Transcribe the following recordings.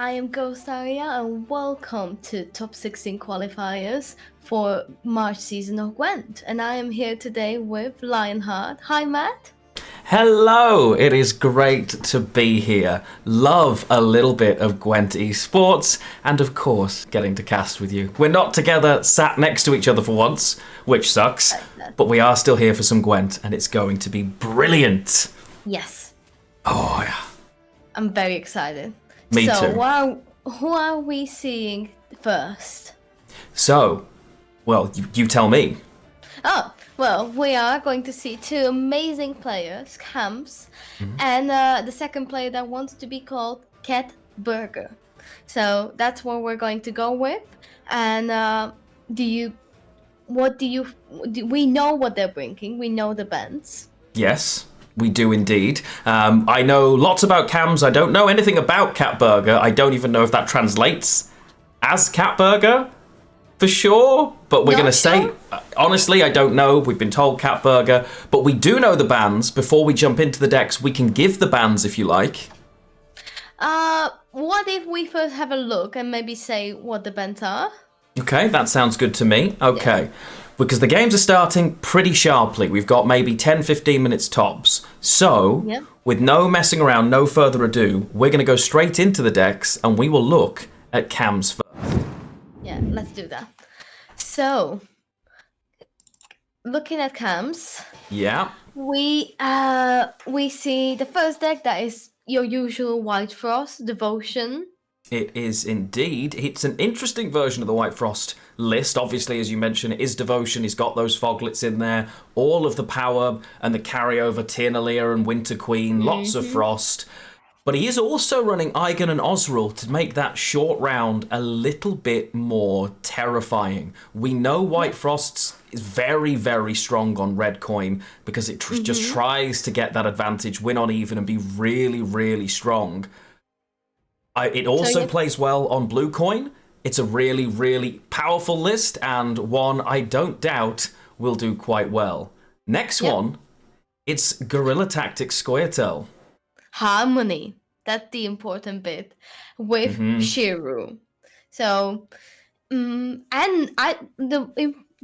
I am GhostArya and welcome to Top 16 qualifiers for March season of Gwent. And I am here today with Lionheart. Hi Matt. Hello, it is great to be here. Love a little bit of Gwent esports and of course getting to cast with you. We're not together sat next to each other for once, which sucks, but we are still here for some Gwent and it's going to be brilliant. Yes. Oh yeah. I'm very excited. Me too. So who are we seeing first? So, well, you tell me. Oh, well, we are going to see two amazing players, Kams, and the second player that wants to be called Catburger. So that's what we're going to go with. And we know what they're bringing. We know the bands. Yes, we do indeed. I know lots about Kams. I don't know anything about Catburger. I don't even know if that translates as Catburger. For sure, but we're going to say, honestly, I don't know. We've been told Catburger, but we do know the bands. Before we jump into the decks, we can give the bands if you like. What if we first have a look and maybe say what the bands are? Okay, that sounds good to me. Okay, because the games are starting pretty sharply. We've got maybe 10-15 minutes tops. So, with no messing around, no further ado, we're going to go straight into the decks and we will look at Kams first. Yeah, let's do that. So, looking at Kams, we see the first deck that is your usual White Frost Devotion. It is indeed. It's an interesting version of the White Frost list. Obviously, as you mentioned, it is Devotion. He's got those Foglets in there, all of the power and the carryover Tyrnalia and Winter Queen, lots of Frost. But he is also running Eigen and Osril to make that short round a little bit more terrifying. We know White Frost is very, very strong on red coin because it just tries to get that advantage, win on even, and be really, really strong. It also plays well on blue coin. It's a really, really powerful list and one I don't doubt will do quite well. Next one, it's Guerrilla Tactics Squirtle. Harmony, that's the important bit with Shiru. So, the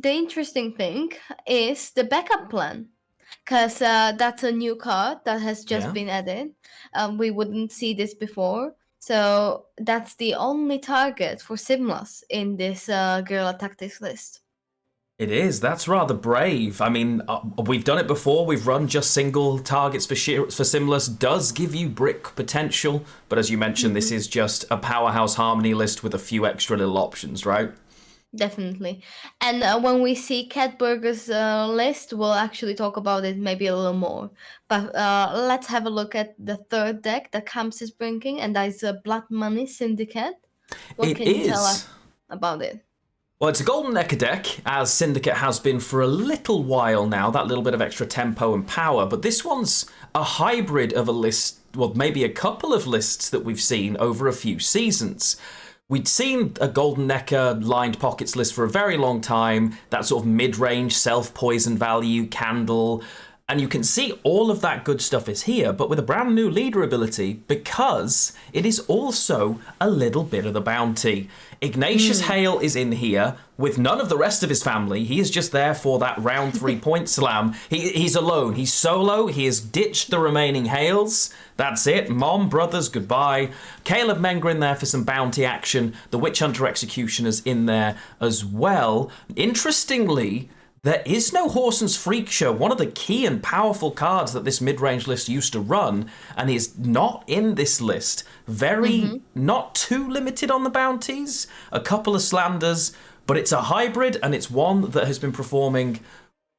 interesting thing is the backup plan, because that's a new card that has just been added. We wouldn't see this before, so that's the only target for Simlas in this Guerrilla Tactics list. It is. That's rather brave. I mean, we've done it before. We've run just single targets for Simlas. Does give you brick potential, but as you mentioned, this is just a powerhouse harmony list with a few extra little options, right? Definitely. And when we see Catburger's list, we'll actually talk about it maybe a little more. But let's have a look at the third deck that Kams is bringing, and that is a Blood Money Syndicate. What can you tell us about it? Well, it's a Golden Necker deck, as Syndicate has been for a little while now, that little bit of extra tempo and power, but this one's a hybrid of a list, well, maybe a couple of lists that we've seen over a few seasons. We'd seen a Golden Necker lined pockets list for a very long time, that sort of mid-range self-poison value, candle, and you can see all of that good stuff is here, but with a brand new leader ability, because it is also a little bit of the bounty. Ignatius Hale is in here with none of the rest of his family. He is just there for that round 3 point slam. He's alone. He's solo. He has ditched the remaining Hales. That's it. Mom, brothers, goodbye. Caleb Menger in there for some bounty action. The Witch Hunter Executioner's in there as well. Interestingly, there is no Whoreson's Freak Show, one of the key and powerful cards that this mid-range list used to run, and is not in this list. Very, not too limited on the bounties, a couple of slanders, but it's a hybrid, and it's one that has been performing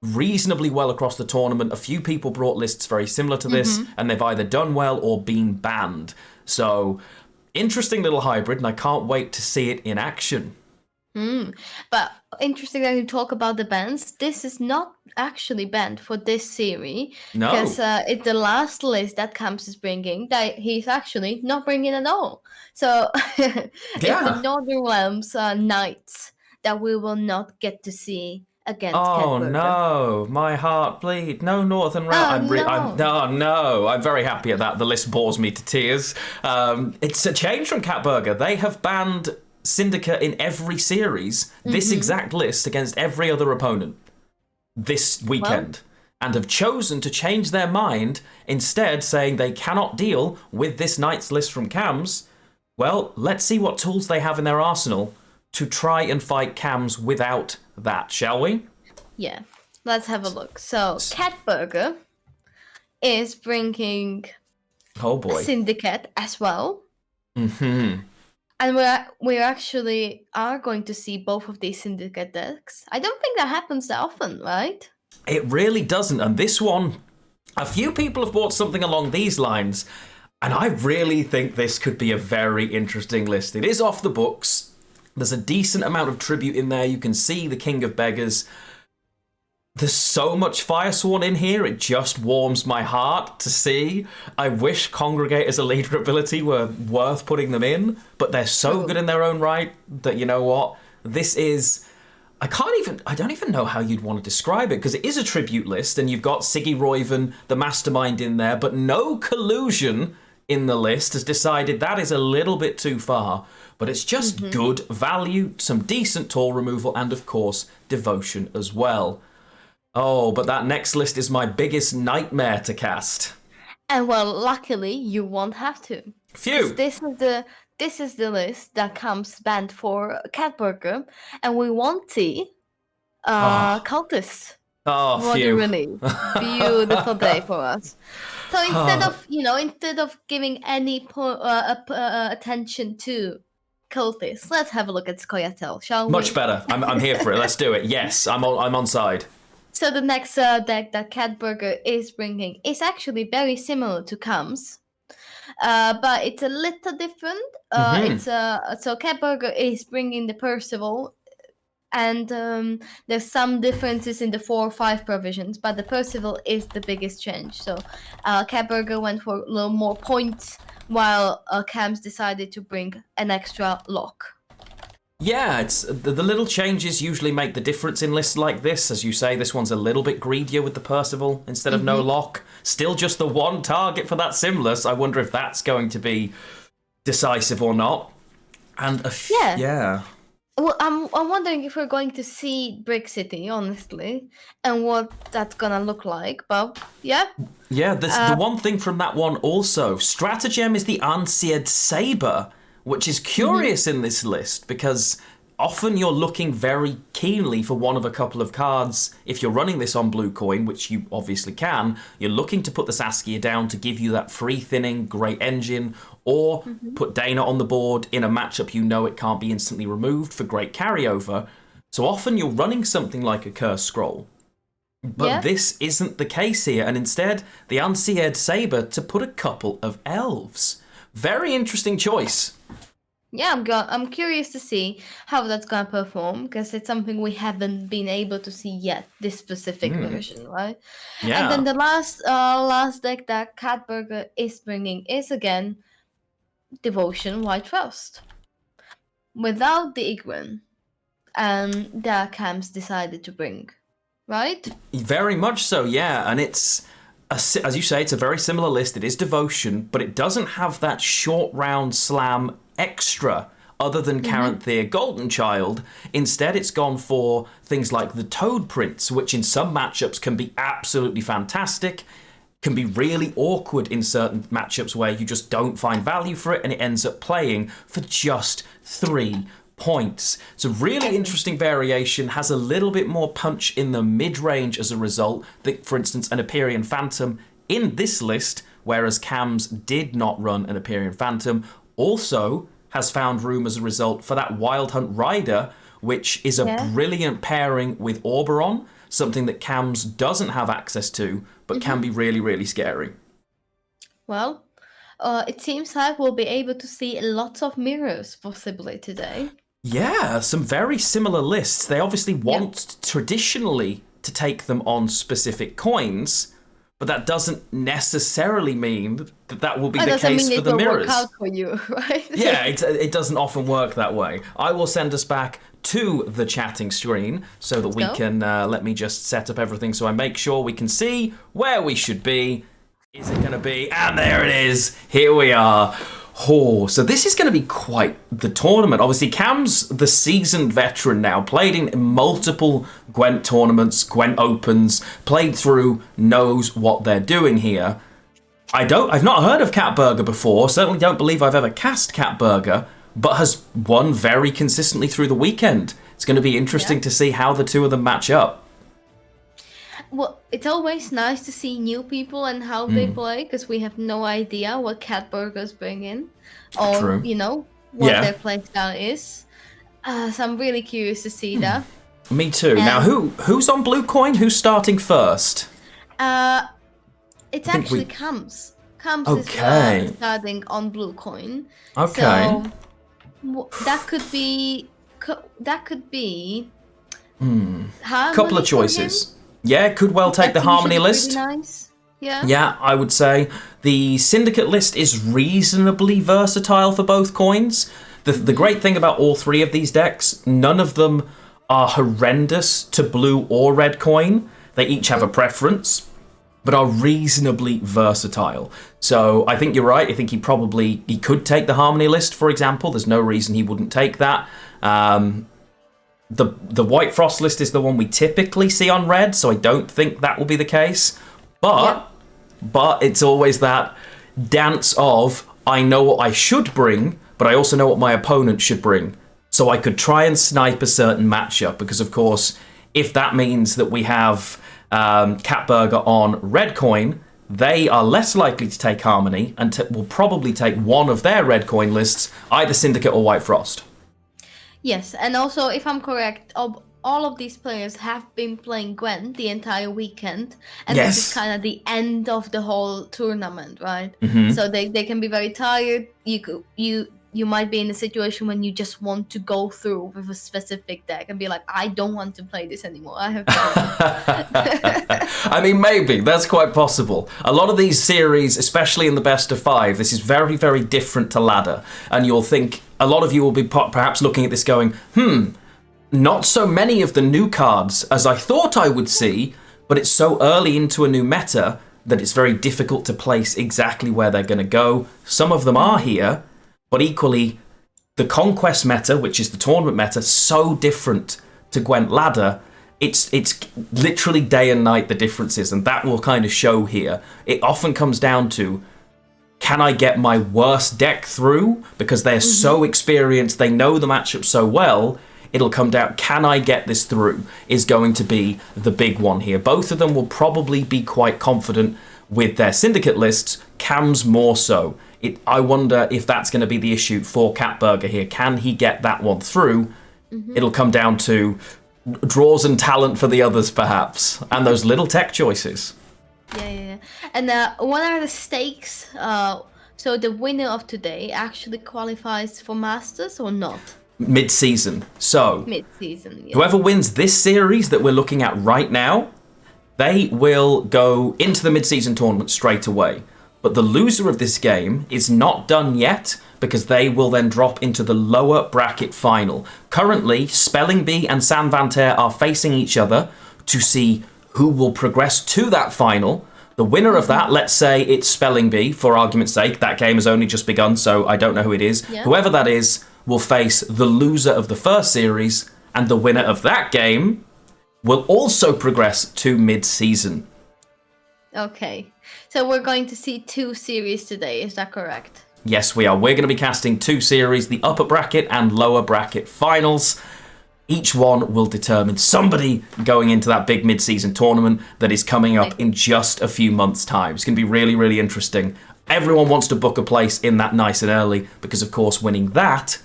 reasonably well across the tournament. A few people brought lists very similar to this, and they've either done well or been banned. So, interesting little hybrid, and I can't wait to see it in action. But interesting that you talk about the bans. This is not actually banned for this series. No. Because it's the last list that Kams is bringing that he's actually not bringing at all. So it's the Northern Realms Knights that we will not get to see against Oh Catburger. no, my heart bleed. No Northern Oh Round. no. Oh no, I'm very happy at that. The list bores me to tears. It's a change from Catburger. They have banned Syndicate in every series. This exact list against every other opponent this weekend. And have chosen to change their mind, instead saying they cannot deal with this night's list from Kams. Well, let's see what tools they have in their arsenal to try and fight Kams without that, shall we? Yeah, let's have a look. So, Catburger is bringing Oh boy. Syndicate as well. Mm-hmm. And we actually are going to see both of these Syndicate decks. I don't think that happens that often, right? It really doesn't. And this one, a few people have bought something along these lines. And I really think this could be a very interesting list. It is off the books. There's a decent amount of tribute in there. You can see the King of Beggars. There's so much Firesworn in here, it just warms my heart to see. I wish Congregate as a leader ability were worth putting them in, but they're so good in their own right that, you know what, this is... I don't even know how you'd want to describe it, because it is a tribute list, and you've got Siggy Royven, the mastermind, in there, but no collusion in the list has decided that is a little bit too far. But it's just good value, some decent toll removal, and of course, devotion as well. Oh, but that next list is my biggest nightmare to cast. And well, luckily, you won't have to. Phew! This is the list that comes banned for Catburger, and we won't see cultists. Oh, What phew. a relief. Beautiful day for us. So instead of giving any attention to cultists, let's have a look at Scoia'tael, shall we? Much better. I'm here for it. Let's do it. Yes, I'm on side. So the next deck that Catburger is bringing is actually very similar to Kams. But it's a little different. So Catburger is bringing the Percival, and there's some differences in the 4/5 provisions, but the Percival is the biggest change. So Catburger went for a little more points, while Kams decided to bring an extra lock. Yeah, it's the little changes usually make the difference in lists like this. As you say, this one's a little bit greedier with the Percival instead of no lock. Still just the one target for that Simless. I wonder if that's going to be decisive or not. And yeah. Well, I'm wondering if we're going to see Brick City, honestly, and what that's gonna look like. But yeah. Yeah, the one thing from that one also, Stratagem is the Unseared Saber, which is curious in this list because often you're looking very keenly for one of a couple of cards. If you're running this on Blue Coin, which you obviously can, you're looking to put the Saskia down to give you that free thinning, great engine, or put Dana on the board in a matchup you know it can't be instantly removed for great carryover. So often you're running something like a Curse Scroll. But this isn't the case here, and instead the Unseared Saber to put a couple of elves. Very interesting choice. Yeah, I'm curious to see how that's gonna perform, because it's something we haven't been able to see yet. This specific version, right? Yeah. And then the last deck that Catburger is bringing is again Devotion White Trust, without the Igwen, and that Kams decided to bring, right? Very much so, yeah. And it's, as you say, it's a very similar list. It is Devotion, but it doesn't have that short round slam extra other than Caranthir Golden Child. Instead, it's gone for things like the Toad Prince, which in some matchups can be absolutely fantastic, can be really awkward in certain matchups where you just don't find value for it, and it ends up playing for just 3 points. It's a really interesting variation, has a little bit more punch in the mid-range as a result. For instance, an Empyrean Phantom in this list, whereas Kams did not run an Empyrean Phantom, also has found room as a result for that Wild Hunt Rider, which is a brilliant pairing with Oberon, something that Kams doesn't have access to, but can be really, really scary. Well, it seems like we'll be able to see lots of mirrors possibly today. Yeah, some very similar lists. They obviously want traditionally to take them on specific coins, but that doesn't necessarily mean that will be the case for the mirrors. Work out for you, right? Yeah, it doesn't often work that way. I will send us back to the chatting screen so that we can, let me just set up everything so I make sure we can see where we should be. Is it going to be? And there it is. Here we are. Oh, so this is going to be quite the tournament. Obviously, Cam's the seasoned veteran now, played in multiple Gwent tournaments, Gwent Opens, played through, knows what they're doing here. I've not heard of Catburger before, certainly don't believe I've ever cast Catburger, but has won very consistently through the weekend. It's going to be interesting to see how the two of them match up. Well, it's always nice to see new people and how they play, because we have no idea what Catburgers bring in, or what their playstyle is. So I'm really curious to see that. Me too. Now, who's on Blue Coin? Who's starting first? It's actually Kams. Kams is starting on Blue Coin. Okay. So that could be. Couple of choices. Yeah, could well take the Harmony list. Really nice. Yeah. Yeah, I would say the Syndicate list is reasonably versatile for both coins. The great thing about all three of these decks, none of them are horrendous to blue or red coin. They each have a preference, but are reasonably versatile. So I think you're right. I think he could take the Harmony list, for example. There's no reason he wouldn't take that. The White Frost list is the one we typically see on red, so I don't think that will be the case. But it's always that dance of, I know what I should bring, but I also know what my opponent should bring. So I could try and snipe a certain matchup, because of course, if that means that we have Catburger on red coin, they are less likely to take Harmony and will probably take one of their red coin lists, either Syndicate or White Frost. Yes, and also, if I'm correct, all of these players have been playing Gwent the entire weekend, and this is kind of the end of the whole tournament, right? So they can be very tired. You might be in a situation when you just want to go through with a specific deck and be like, I don't want to play this anymore. I have to. I mean, maybe that's quite possible. A lot of these series, especially in the best of 5, this is very, very different to ladder, and you'll think a lot of you will be perhaps looking at this going, not so many of the new cards as I thought I would see, but it's so early into a new meta that it's very difficult to place exactly where they're going to go. Some of them are here, but equally, the Conquest meta, which is the tournament meta, so different to Gwent ladder. It's literally day and night, the differences, and that will kind of show here. It often comes down to, can I get my worst deck through? Because they're so experienced, they know the matchup so well, it'll come down, can I get this through, is going to be the big one here. Both of them will probably be quite confident with their Syndicate lists, Cam's more so. I wonder if that's going to be the issue for Catburger here. Can he get that one through? It'll come down to draws and talent for the others, perhaps, and those little tech choices. Yeah. And what are the stakes? So the winner of today actually qualifies for Masters or not? Mid-season. So, mid-season, whoever wins this series that we're looking at right now, they will go into the mid-season tournament straight away. But the loser of this game is not done yet, because they will then drop into the lower bracket final. Currently, Spellingbee and San Vanter are facing each other to see who will progress to that final. The winner of that, let's say it's Spellingbee, for argument's sake. That game has only just begun, so I don't know who it is. Yeah. Whoever that is will face the loser of the first series, and the winner of that game will also progress to mid-season. Okay. So we're going to see 2 series today, is that correct? Yes, we are. We're going to be casting 2 series, the upper bracket and lower bracket finals. Each one will determine somebody going into that big mid-season tournament that is coming up in just a few months' time. It's going to be really, really interesting. Everyone wants to book a place in that nice and early because, of course, winning that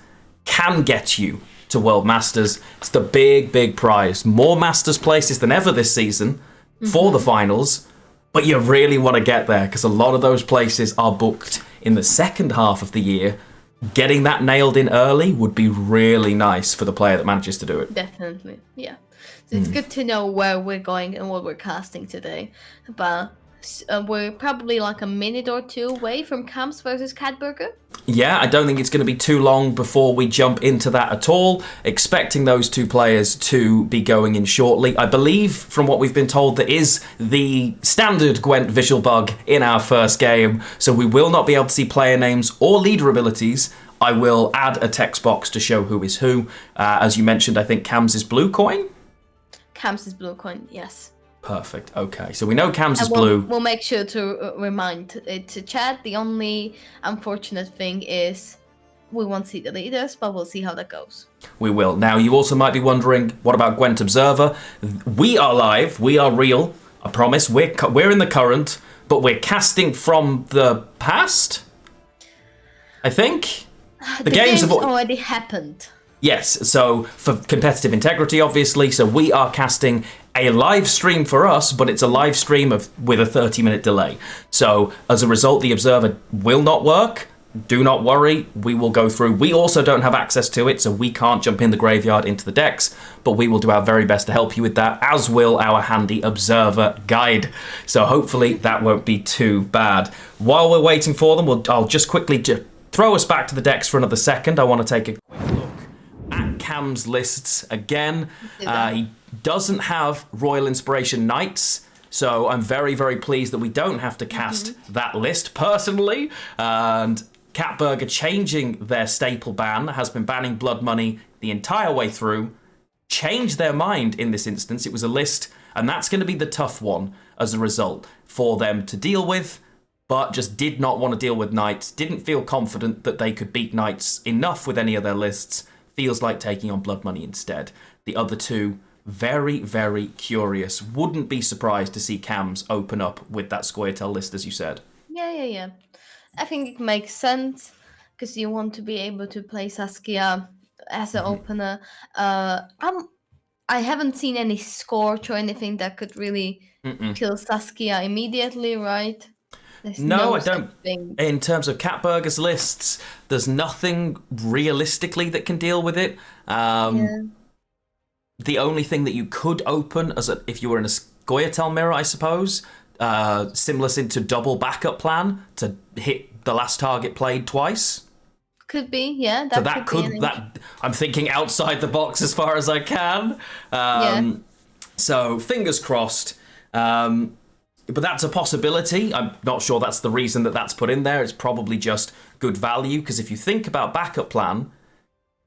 can get you to World Masters. It's the big, big prize. More Masters places than ever this season for the finals. But you really want to get there because a lot of those places are booked in the second half of the year. Getting that nailed in early would be really nice for the player that manages to do it. Definitely, yeah. So it's good to know where we're going and what we're casting today. But We're probably like a minute or two away from Kams versus Catburger. Yeah, I don't think it's going to be too long before we jump into that at all. Expecting those two players to be going in shortly. I believe, from what we've been told, there is the standard Gwent visual bug in our first game, so we will not be able to see player names or leader abilities. I will add a text box to show who is who. As you mentioned, I think Kams is blue coin? Kams is blue coin, yes. Perfect. Okay, so we know Kams is blue. We'll make sure to remind it to chat. The only unfortunate thing is we won't see the leaders, but we'll see how that goes. We will. Now, you also might be wondering, what about Gwent Observer? We are live. We are real. I promise. We're in the current, but we're casting from the past, I think. The games have already happened. Yes, so for competitive integrity, obviously, so we are casting a live stream for us, but it's a live stream with a 30-minute delay. So as a result, the Observer will not work. Do not worry, we will go through. We also don't have access to it, so we can't jump in the graveyard into the decks, but we will do our very best to help you with that, as will our handy Observer guide. So hopefully that won't be too bad. While we're waiting for them, I'll just quickly throw us back to the decks for another second. I want to take a quick look at Cam's lists again. He doesn't have Royal Inspiration Knights, so I'm very, very pleased that we don't have to cast that list personally. And Catburger changing their staple ban, has been banning Blood Money the entire way through, changed their mind in this instance. It was a list, and that's going to be the tough one as a result for them to deal with, but just did not want to deal with Knights, didn't feel confident that they could beat Knights enough with any of their lists. Feels like taking on Blood Money instead. The other two, very, very curious. Wouldn't be surprised to see Kams open up with that Squirtle list, as you said. Yeah. I think it makes sense, because you want to be able to play Saskia as an opener. I haven't seen any Scorch or anything that could really kill Saskia immediately, right? No, I don't. In terms of Catburger's lists, there's nothing realistically that can deal with it. The only thing that you could open, if you were in a Squirtle mirror, I suppose, similar to double backup plan to hit the last target played twice. Could be, yeah. I'm thinking outside the box as far as I can. So fingers crossed. But that's a possibility. I'm not sure that's the reason that that's put in there. It's probably just good value, because if you think about backup plan,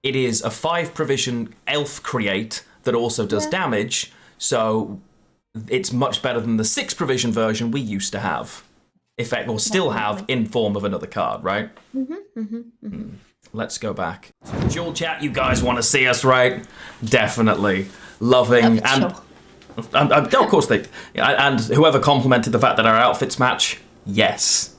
it is a 5 provision elf create that also does damage, so it's much better than the 6 provision version we used to have. Still have in form of another card, right? Let's go back. Dual chat, you guys want to see us, right? Definitely. Loving and... Sure. Of course they... And whoever complimented the fact that our outfits match, yes.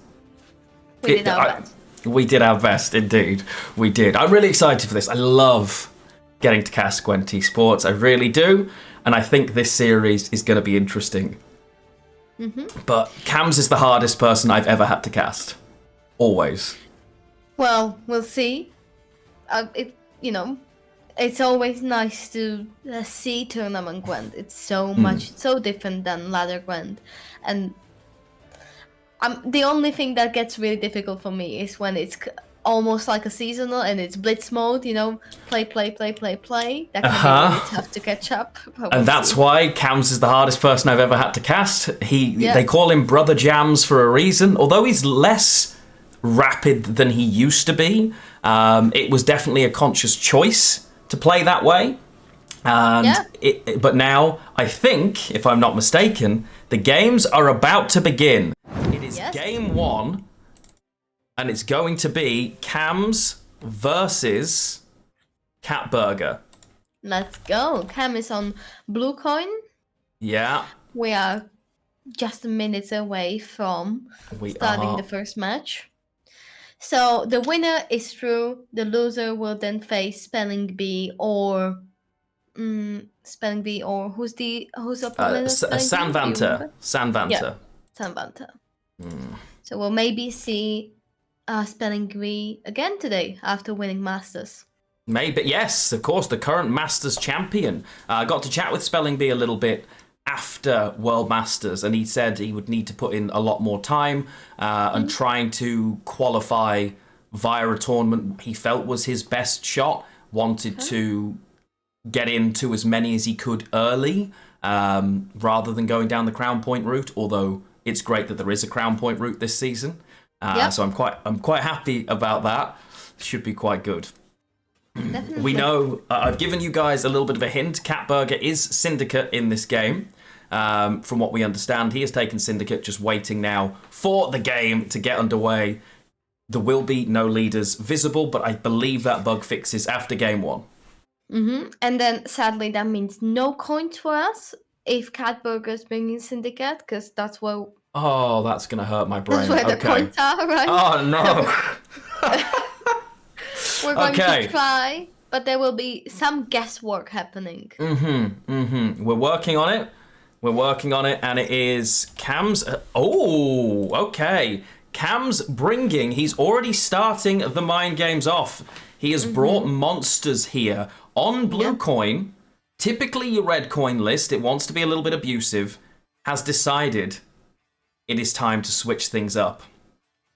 We did our best. We did our best, indeed. We did. I'm really excited for this. I love getting to cast Gwent esports. I really do. And I think this series is going to be interesting. But Kams is the hardest person I've ever had to cast. Always. Well, we'll see. It's always nice to see tournament Gwent. It's so different than ladder Gwent. And the only thing that gets really difficult for me is when it's almost like a seasonal and it's blitz mode, play. That can be really tough to catch up. And that's why Kams is the hardest person I've ever had to cast. They call him Brother Jams for a reason. Although he's less rapid than he used to be, it was definitely a conscious choice to play that way. But now, I think, if I'm not mistaken, the games are about to begin. It is game 1, and it's going to be Kams versus Catburger. Let's go. Cam is on blue coin. Yeah. We are just minutes away from starting the first match. So the winner is through. The loser will then face Spellingbee or who's opponent? Sanvanta. Yeah, Sanvanta. So we'll maybe see Spellingbee again today after winning Masters. Maybe, yes, of course, the current Masters champion. I got to chat with Spellingbee a little bit after World Masters, and he said he would need to put in a lot more time and trying to qualify via a tournament he felt was his best shot. Wanted to get into as many as he could early, rather than going down the Crown Point route. Although it's great that there is a Crown Point route this season, so I'm quite happy about that. Should be quite good. Definitely. We know, I've given you guys a little bit of a hint. Catburger is Syndicate in this game. From what we understand, he has taken Syndicate, just waiting now for the game to get underway. There will be no leaders visible, but I believe that bug fixes after game 1. And then, sadly, that means no coins for us if Catburger's bringing Syndicate, because that's where... Oh, that's going to hurt my brain. That's where the coins are, right? Oh, no. We're going to try, but there will be some guesswork happening. We're working on it. And it is Kams. Oh, okay. Kams bringing. He's already starting the mind games off. He has brought monsters here on blue coin. Typically, your red coin list, it wants to be a little bit abusive, has decided it is time to switch things up.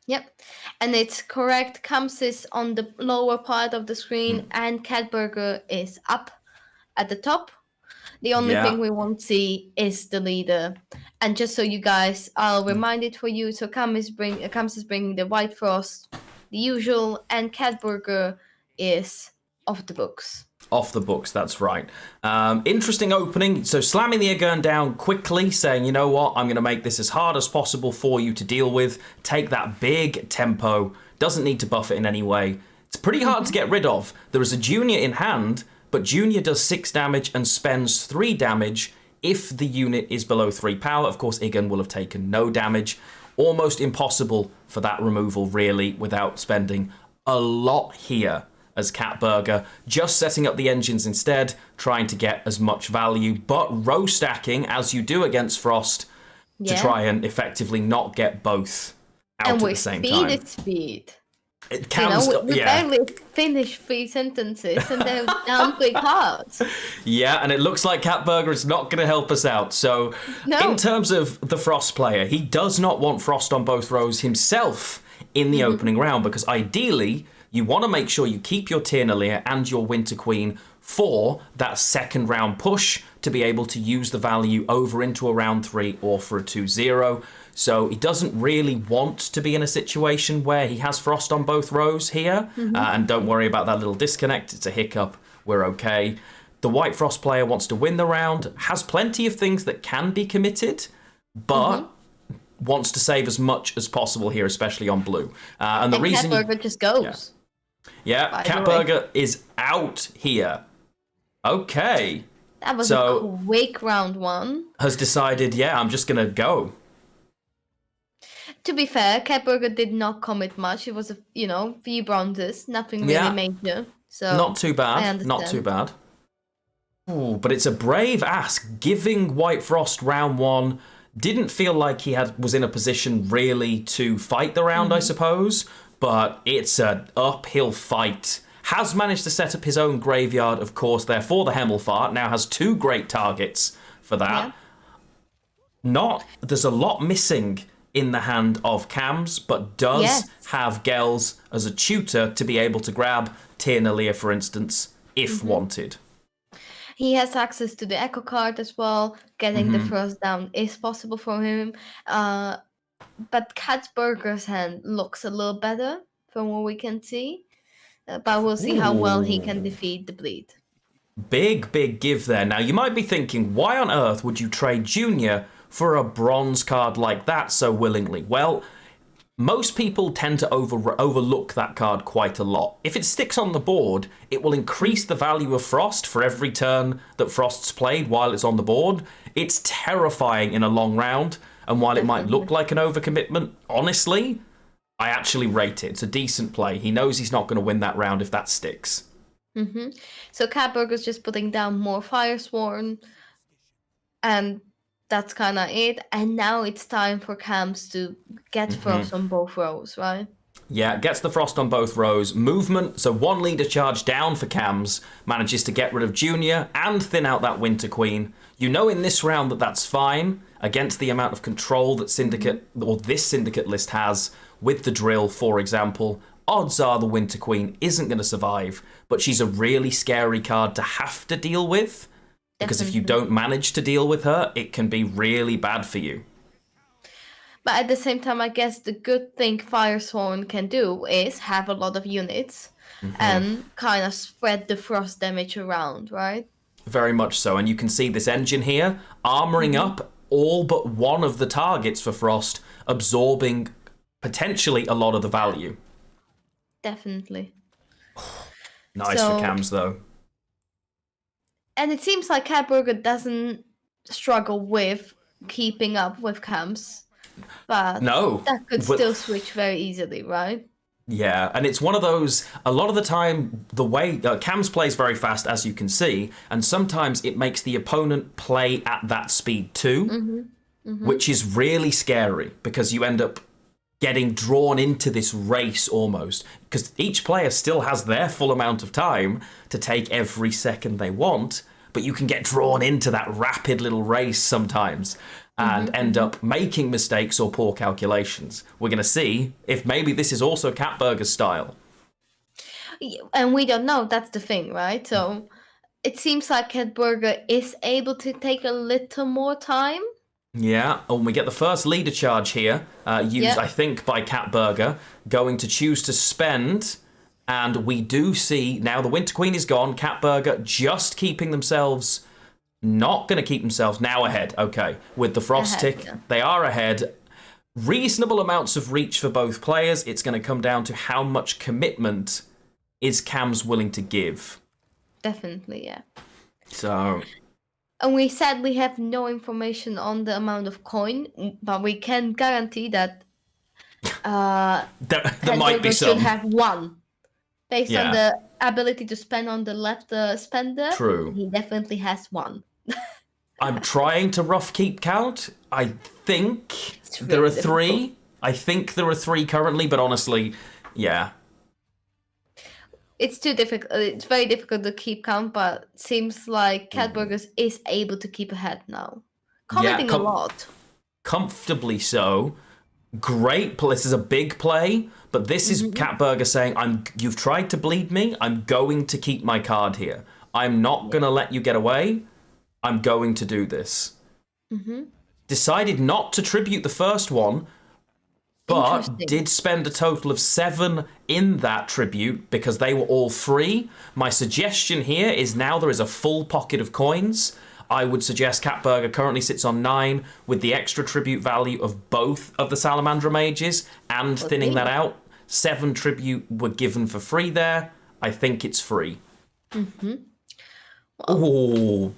Yep. And it's correct. Kams is on the lower part of the screen and Catburger is up at the top. The only thing we won't see is the leader. And just so you guys, I'll remind it for you. So Kams is bringing the White Frost, the usual, and Catburger is off the books. Off the books, that's right. Interesting opening. So slamming the air gun down quickly, saying, you know what, I'm going to make this as hard as possible for you to deal with. Take that big tempo. Doesn't need to buff it in any way. It's pretty hard to get rid of. There is a Junior in hand, but Junior does 6 damage and spends 3 damage if the unit is below 3 power. Of course, Igan will have taken no damage. Almost impossible for that removal, really, without spending a lot here as Catburger, just setting up the engines instead, trying to get as much value, but row stacking, as you do against Frost, to try and effectively not get both out at the same time. And with speed. It counts, we barely finished 3 sentences and they're down 3 cards. Yeah, and it looks like Catburger is not going to help us out. So, in terms of the Frost player, he does not want Frost on both rows himself in the opening round, because ideally, you want to make sure you keep your Tyrnalia and your Winter Queen for that second round push to be able to use the value over into a round 3 or for a 2-0. So he doesn't really want to be in a situation where he has Frost on both rows here. And don't worry about that little disconnect. It's a hiccup. We're okay. The White Frost player wants to win the round, has plenty of things that can be committed, but wants to save as much as possible here, especially on blue. And the reason Catburger just goes. Yeah, Catburger is out here. Okay. That was a quick round 1. Has decided, I'm just going to go. To be fair, Catburger did not commit much. It was, few bronzes, nothing really major. So not too bad. Not too bad. Ooh, but it's a brave ask. Giving White Frost round 1 didn't feel like he was in a position really to fight the round, I suppose. But it's an uphill fight. Has managed to set up his own graveyard, of course, there for the Hemmelfart. Now has 2 great targets for that. There's a lot missing in the hand of Kams, but does have Gels as a tutor to be able to grab Tyrnalia, for instance, if wanted. He has access to the Echo card as well. Getting the first down is possible for him. But Catburger's hand looks a little better from what we can see. But we'll see how well he can defeat the bleed. Big give there. Now, you might be thinking, why on earth would you trade Junior for a bronze card like that so willingly? Well, most people tend to overlook that card quite a lot. If it sticks on the board, it will increase the value of Frost for every turn that Frost's played while it's on the board. It's terrifying in a long round. And while it might look like an overcommitment, honestly, I actually rate it. It's a decent play. He knows he's not going to win that round if that sticks. So Catburger's just putting down more Firesworn. And that's kind of it. And now it's time for Kams to get Frost on both rows, right? Yeah, gets the Frost on both rows. Movement, so 1 leader charge down for Kams, manages to get rid of Junior and thin out that Winter Queen. You know in this round that that's fine against the amount of control that Syndicate, or this Syndicate list has with the drill, for example. Odds are the Winter Queen isn't going to survive, but she's a really scary card to have to deal with. Because if you don't manage to deal with her, it can be really bad for you. But at the same time, I guess the good thing Firesworn can do is have a lot of units and kind of spread the frost damage around, right? Very much so. And you can see this engine here armoring up all but one of the targets for Frost, absorbing potentially a lot of the value. Definitely. Nice for Kams, though. And it seems like Catburger doesn't struggle with keeping up with Kams. But no, that could still switch very easily, right? Yeah, and it's one of those, a lot of the time, the way Kams plays very fast, as you can see, and sometimes it makes the opponent play at that speed too, which is really scary because you end up getting drawn into this race almost, because each player still has their full amount of time to take every second they want, but you can get drawn into that rapid little race sometimes and end up making mistakes or poor calculations. We're going to see if maybe this is also Catburger's style. And we don't know, that's the thing, right? So it seems like Catburger is able to take a little more time. Yeah, and we get the first leader charge here, used, I think, by Catburger, going to choose to spend, and we do see, now the Winter Queen is gone, Catburger just keeping themselves... Not going to keep themselves now ahead. Okay, with the Frost tick, they are ahead. Reasonable amounts of reach for both players. It's going to come down to how much commitment is Kams willing to give. Definitely, yeah. So... And we sadly have no information on the amount of coin, but we can guarantee that there might be some. Should have 1. Based on the ability to spend on the left spender, True. He definitely has 1. I'm trying to rough keep count. I think there are 3. I think there are 3 currently, but honestly, yeah. It's too difficult. It's very difficult to keep count, but it seems like Catburgers is able to keep ahead now. Commenting a lot. Comfortably so. Great play. This is a big play, but this is Catburger saying, you've tried to bleed me, I'm going to keep my card here. I'm not going to let you get away. I'm going to do this. Decided not to tribute the first one, but did spend a total of 7 in that tribute because they were all free. My suggestion here is now there is a full pocket of coins. I would suggest Catburger currently sits on 9 with the extra tribute value of both of the Salamandra mages and thinning that out. 7 tribute were given for free there. I think it's free. Oh,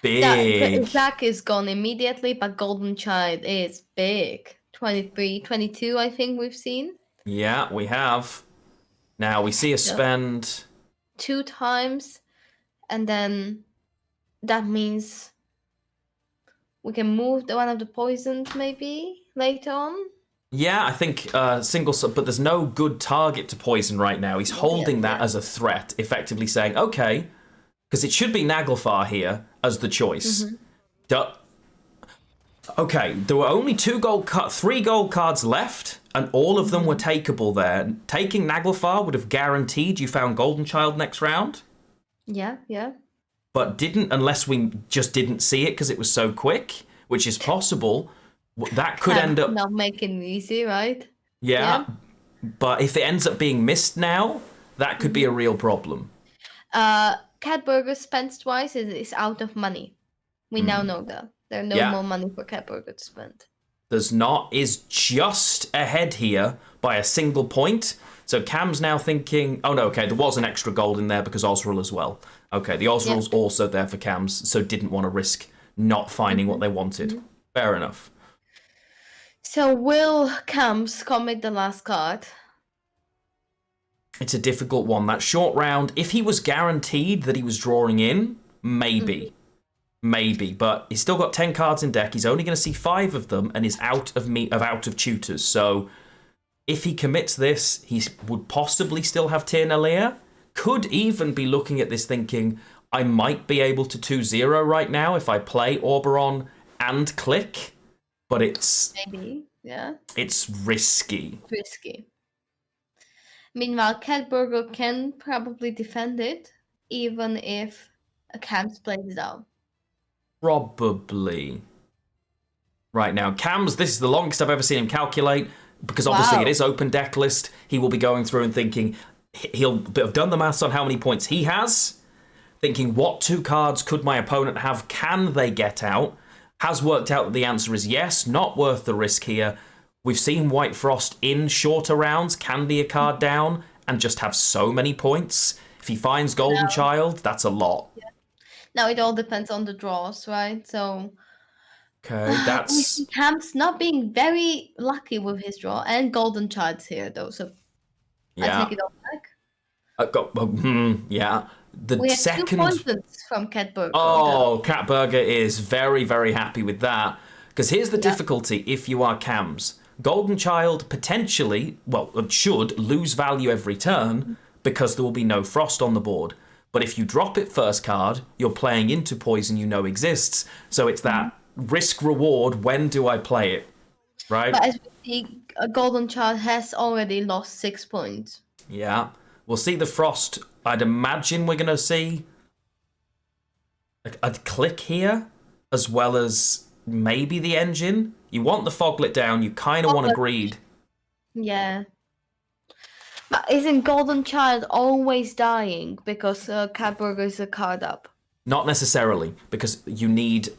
big. Zach is gone immediately, but Golden Child is big. 23, 22, I think we've seen. Yeah, we have. Now we see a spend 2 times, and then that means we can move one of the poisons maybe later on. Yeah, I think single, but there's no good target to poison right now. He's holding that as a threat, effectively saying, okay, because it should be Naglfar here as the choice. Okay, there were only 3 gold cards left, and all of them were takeable there. Taking Naglfar would have guaranteed you found Golden Child next round. Yeah. But didn't, unless we just didn't see it because it was so quick, which is possible. That could end up... Not making it easy, right? Yeah, but if it ends up being missed now, that could be a real problem. Catburger spends twice is out of money. We now know that. There are no more money for Catburger to spend. There's not, is just ahead here by a single point. So Cam's now thinking, oh no, okay, there was an extra gold in there because Osril as well. Okay, the Osril's also there for Cams, so didn't want to risk not finding what they wanted. Fair enough. So will Cams commit the last card? It's a difficult one. That short round, if he was guaranteed that he was drawing in, maybe. Maybe, but he's still got 10 cards in deck. He's only going to see 5 of them and is out of tutors. So if he commits this, he would possibly still have Tirnalia. Could even be looking at this thinking, I might be able to 2-0 right now if I play Oberon and click. But it's... Maybe, yeah. It's risky. Risky. Meanwhile, Catburger can probably defend it, even if a Kams plays down. Probably. Right now, Kams, this is the longest I've ever seen him calculate, because obviously it is open deck list. He will be going through and thinking, he'll have done the maths on how many points he has, thinking what 2 cards could my opponent have, can they get out? Has worked out that the answer is yes, not worth the risk here. We've seen White Frost in shorter rounds, can be a card down, and just have so many points. If he finds Golden Child, that's a lot. Yeah. Now it all depends on the draws, right? So... Okay, that's... We see Kams not being very lucky with his draw, and Golden Child's here, though, so I take it all back. Yeah. We have 2 points from Catburger. Oh, Catburger is very, very happy with that. Because here's the difficulty if you are Kams. Golden Child potentially, well, should lose value every turn because there will be no Frost on the board. But if you drop it first card, you're playing into poison you know exists. So it's that risk-reward, when do I play it? Right? But as we see, a Golden Child has already lost 6 points. Yeah. We'll see the Frost. I'd imagine we're going to see a click here, as well as maybe the engine. You want the Foglet down, you kind of want a greed. Yeah. But isn't Golden Child always dying because Catburger is a card up? Not necessarily, because you need...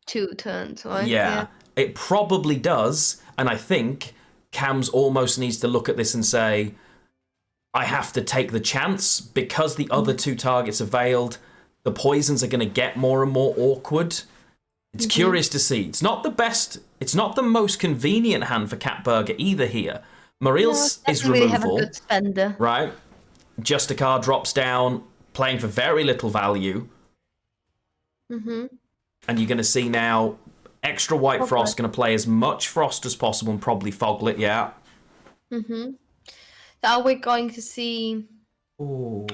2 turns, right? Yeah. It probably does, and I think Kams almost needs to look at this and say, I have to take the chance, because the other 2 targets are veiled, the poisons are going to get more and more awkward. It's curious to see. It's not the best, it's not the most convenient hand for Catburger either here. Mariel's is removal. Have a good spender. Right? Just a card drops down, playing for very little value. And you're going to see now extra White Frost going to play as much Frost as possible and probably Foglet, yeah. Are we going to see... Ooh.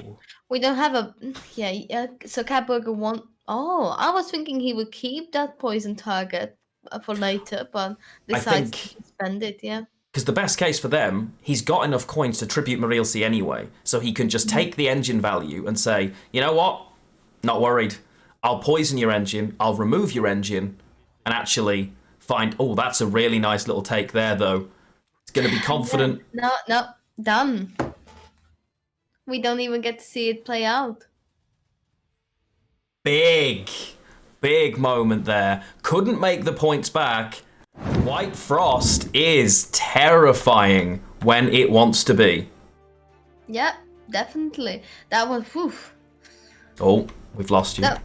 We don't have a... Yeah, so Catburger won't... Oh, I was thinking he would keep that poison target for later, but decides to spend it, yeah. Because the best case for them, he's got enough coins to tribute Marielsi anyway, so he can just take the engine value and say, you know what? Not worried. I'll poison your engine, I'll remove your engine, and actually find... Oh, that's a really nice little take there, though. It's going to be confident. No, done. We don't even get to see it play out. Big moment there. Couldn't make the points back. White Frost is terrifying when it wants to be. Yeah, definitely. That was... Whew. Oh, we've lost you. No.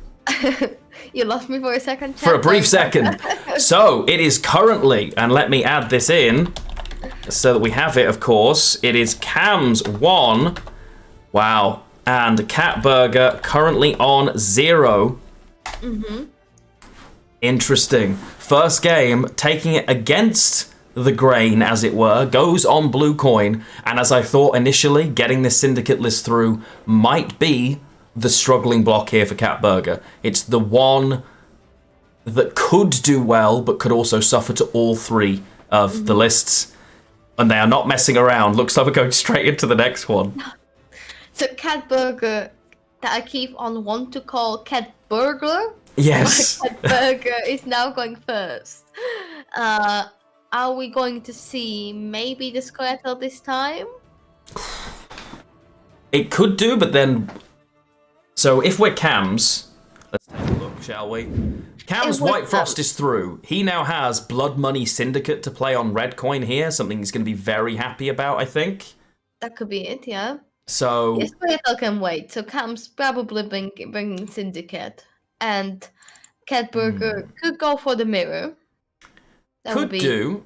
You lost me for a second. For a brief second. So, it is currently, and let me add this in, so that we have it, of course, it is Kams 1. Wow. And Catburger currently on 0. Interesting. First game, taking it against the grain, as it were, goes on blue coin. And as I thought initially, getting this syndicate list through might be the struggling block here for Catburger. It's the one that could do well, but could also suffer to all 3 of the lists. And they are not messing around. Looks like we're going straight into the next one. So Catburger, that I keep on want to call Catburglar. Yes. Catburger is now going first. Are we going to see maybe the Squirtle this time? It could do, but then... So if we're Kams, let's take a look, shall we? Kams White Frost is through. He now has Blood Money Syndicate to play on red coin here, something he's going to be very happy about, I think. That could be it, yeah. So... Yes, Squirtle can wait. So Kams probably bringing Syndicate. And Catburger could go for the mirror. Could do.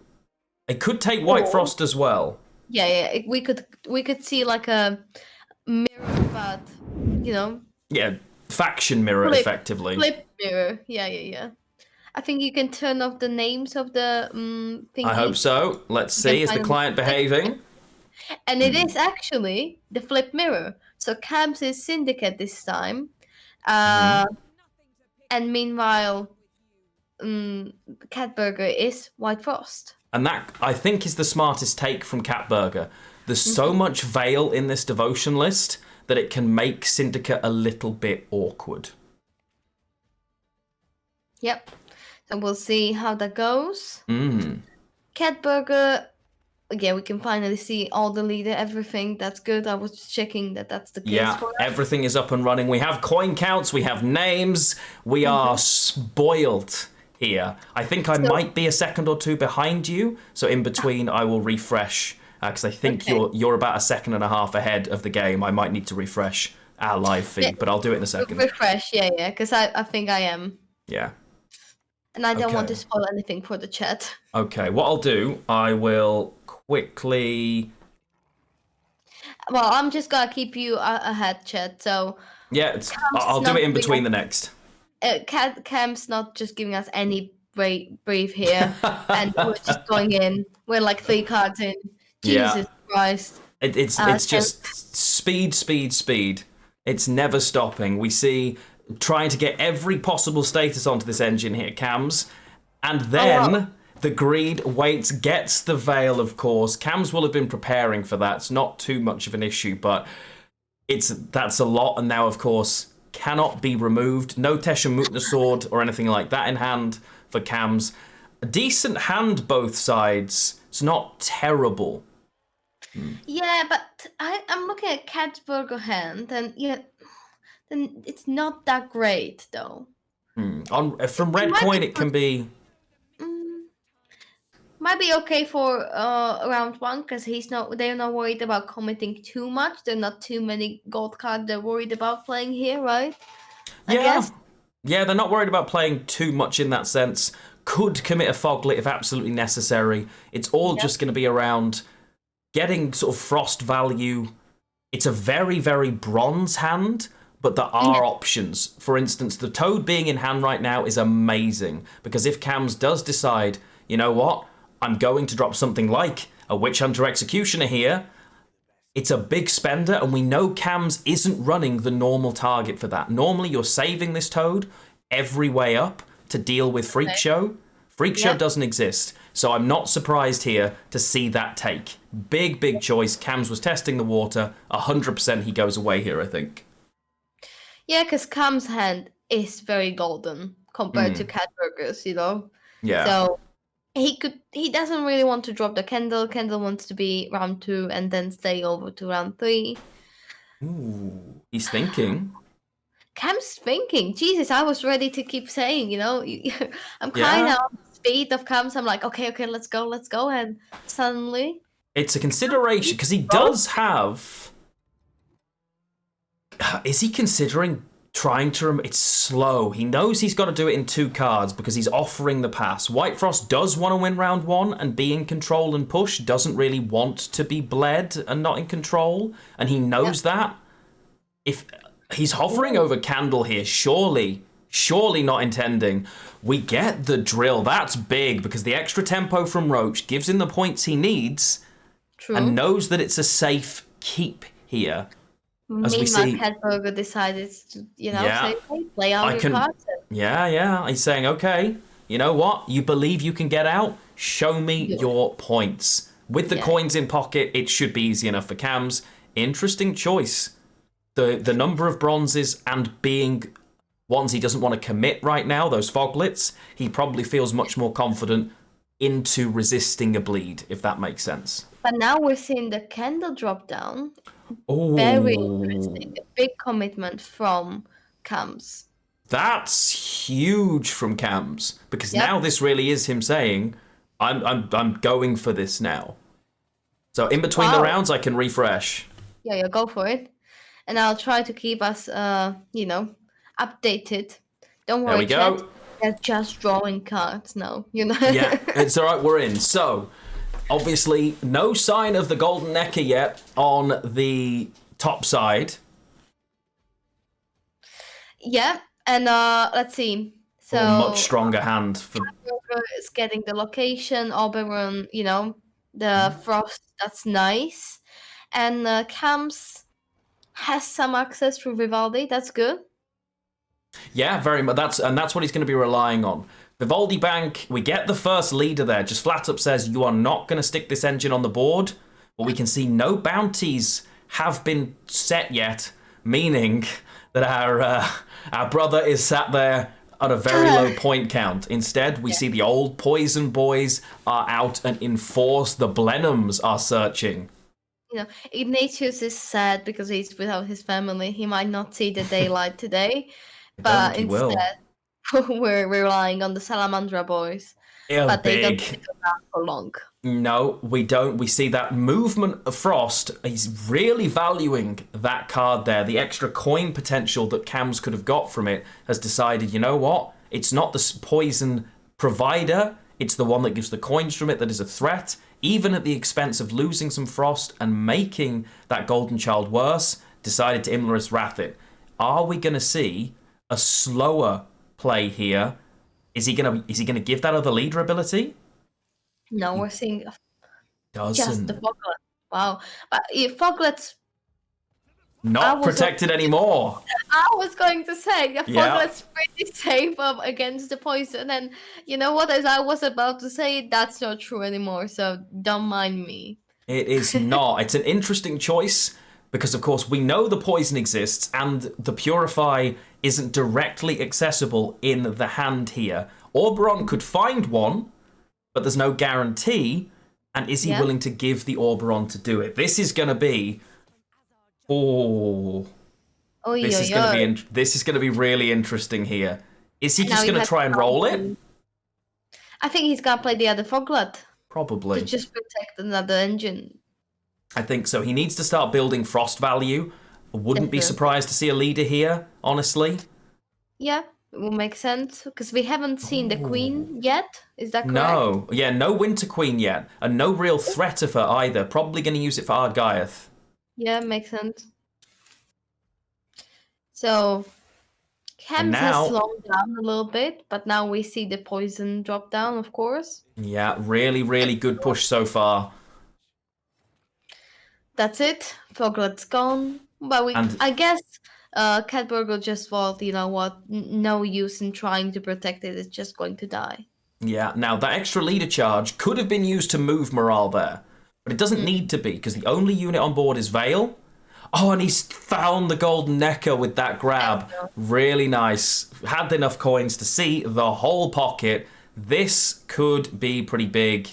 It could take White Frost as well. Yeah. We could see like a mirror, but you know. Yeah, faction mirror, effectively. Flip mirror. Yeah. I think you can turn off the names of the I hope thingy. so. Let's You can see. Is the finally client see it. behaving? And it is actually the flip mirror. So Kams is Syndicate this time. Mm-hmm. And meanwhile, Catburger is White Frost. And that, I think, is the smartest take from Catburger. There's so much Veil in this devotion list that it can make Syndicate a little bit awkward. Yep. So we'll see how that goes. Catburger, yeah, we can finally see all the leader, everything. That's good. I was just checking that that's the case for us. Everything is up and running. We have coin counts, we have names, we are spoiled here. I think I might be a second or two behind you, so in between I will refresh, because I think you're about a second and a half ahead of the game. I might need to refresh our live feed, but I'll do it in a second. Refresh, yeah, because I think I am. Yeah. And I don't want to spoil anything for the chat. Okay, what I'll do, I will quickly... Well, I'm just gonna keep you ahead, chat, so... Yeah, I'll do it in between the next. Cam's not just giving us any brief here, and we're just going in. We're like 3 cards in. Jesus Christ. It's just speed. It's never stopping. We see trying to get every possible status onto this engine here, Kams, and then the greed waits, gets the Veil, of course. Kams will have been preparing for that. It's not too much of an issue, but that's a lot, and now, of course, cannot be removed. No Tesha Mutna sword or anything like that in hand for Kams. A decent hand both sides. It's not terrible. Yeah, but I'm looking at Catburger hand, and then it's not that great though. From red coin, it can be. Might be okay for round 1 because they're not worried about committing too much. There are not too many gold cards they're worried about playing here, right? I guess. Yeah, they're not worried about playing too much in that sense. Could commit a Foglet if absolutely necessary. It's all just going to be around getting sort of frost value. It's a very, very bronze hand, but there are options. For instance, the Toad being in hand right now is amazing, because if Kams does decide, you know what, I'm going to drop something like a Witch Hunter Executioner here, it's a big spender, and we know Kams isn't running the normal target for that. Normally, you're saving this Toad every way up to deal with Freak Show. Freak Show doesn't exist, so I'm not surprised here to see that take. Big choice. Kams was testing the water. 100% he goes away here, I think. Yeah, because Kams' hand is very golden compared to Catburger's, you know? Yeah. So he doesn't really want to drop the Kendall. Kendall wants to be round 2 and then stay over to round 3. Ooh, he's thinking. Cam's thinking. Jesus, I was ready to keep saying, you know, I'm kind of on the speed of Cam's. I'm like, okay, let's go. And suddenly... It's a consideration, because he does have... Is he considering trying to... It's slow. He knows he's got to do it in 2 cards because he's offering the pass. White Frost does want to win round 1 and be in control and push. Doesn't really want to be bled and not in control. And he knows that. If he's hovering over Candle here, surely not intending. We get the drill. That's big, because the extra tempo from Roach gives him the points he needs. True. And knows that it's a safe keep here. As we see, Catburger decided to, say, hey, play out your cards. Yeah. He's saying, okay, you know what? You believe you can get out? Show me your points. With the coins in pocket, it should be easy enough for Kams. Interesting choice. The number of bronzes and being ones he doesn't want to commit right now, those Foglets, he probably feels much more confident into resisting a bleed, if that makes sense. But now we're seeing the Candle drop down. Ooh. Very interesting. A big commitment from Kams. That's huge from Kams, because now this really is him saying, I'm going for this now. So in between the rounds, I can refresh. Yeah, go for it. And I'll try to keep us, updated. Don't worry, there we go. They're just drawing cards now, Yeah, it's all right, we're in. So, obviously, no sign of the Golden Necker yet on the top side. Yeah, and let's see. Or much So stronger hand for. Catburger is getting the location, Oberon, the frost, that's nice. And Kams has some access through Vivaldi, that's good. Yeah, very much. That's what he's going to be relying on. Vivaldi Bank, we get the first leader there. Just flat up says, you are not going to stick this engine on the board. But we can see no bounties have been set yet, meaning that our brother is sat there at a very low point count. Instead, we see the old poison boys are out and in force. The Blenheims are searching. Ignatius is sad because he's without his family. He might not see the daylight today, but instead we're relying on the Salamandra boys. But they don't stick around for long. No, we don't. We see that movement of Frost. He's really valuing that card there. The extra coin potential that Kams could have got from it has decided, you know what? It's not the poison provider. It's the one that gives the coins from it that is a threat, even at the expense of losing some Frost and making that Golden Child worse. Decided to Imlerith's Wrath it. Are we going to see a slower play here? Is he gonna give that other leader ability? No, we're seeing just the Foglet. Wow, but Foglet's not protected anymore. I was going to say the Foglet's pretty safe against the poison, and you know what? As I was about to say, that's not true anymore. So don't mind me. It is not. It's an interesting choice because, of course, we know the poison exists, and the Purify isn't directly accessible in the hand here. Oberon could find one, but there's no guarantee. And is he willing to give the Oberon to do it? This is going to be... This is going to be really interesting here. Is he just going to try and roll it? I think he's going to play the other Foglet. Probably. To just protect another engine. I think so. He needs to start building Frost value. I wouldn't be surprised to see a leader here, honestly. Yeah, it will make sense. Because we haven't seen the Queen yet. Is that correct? No. Yeah, no Winter Queen yet. And no real threat of her either. Probably going to use it for Ardgaiath. Yeah, makes sense. So, Kams has slowed down a little bit. But now we see the poison drop down, of course. Yeah, really, really good push so far. That's it. Foglet's gone. But I guess Catburger just thought, you know what, no use in trying to protect it. It's just going to die. Yeah, now that extra leader charge could have been used to move morale there. But it doesn't need to be, because the only unit on board is Vale. Oh, and he's found the Golden Necker with that grab. Really nice. Had enough coins to see the whole pocket. This could be pretty big.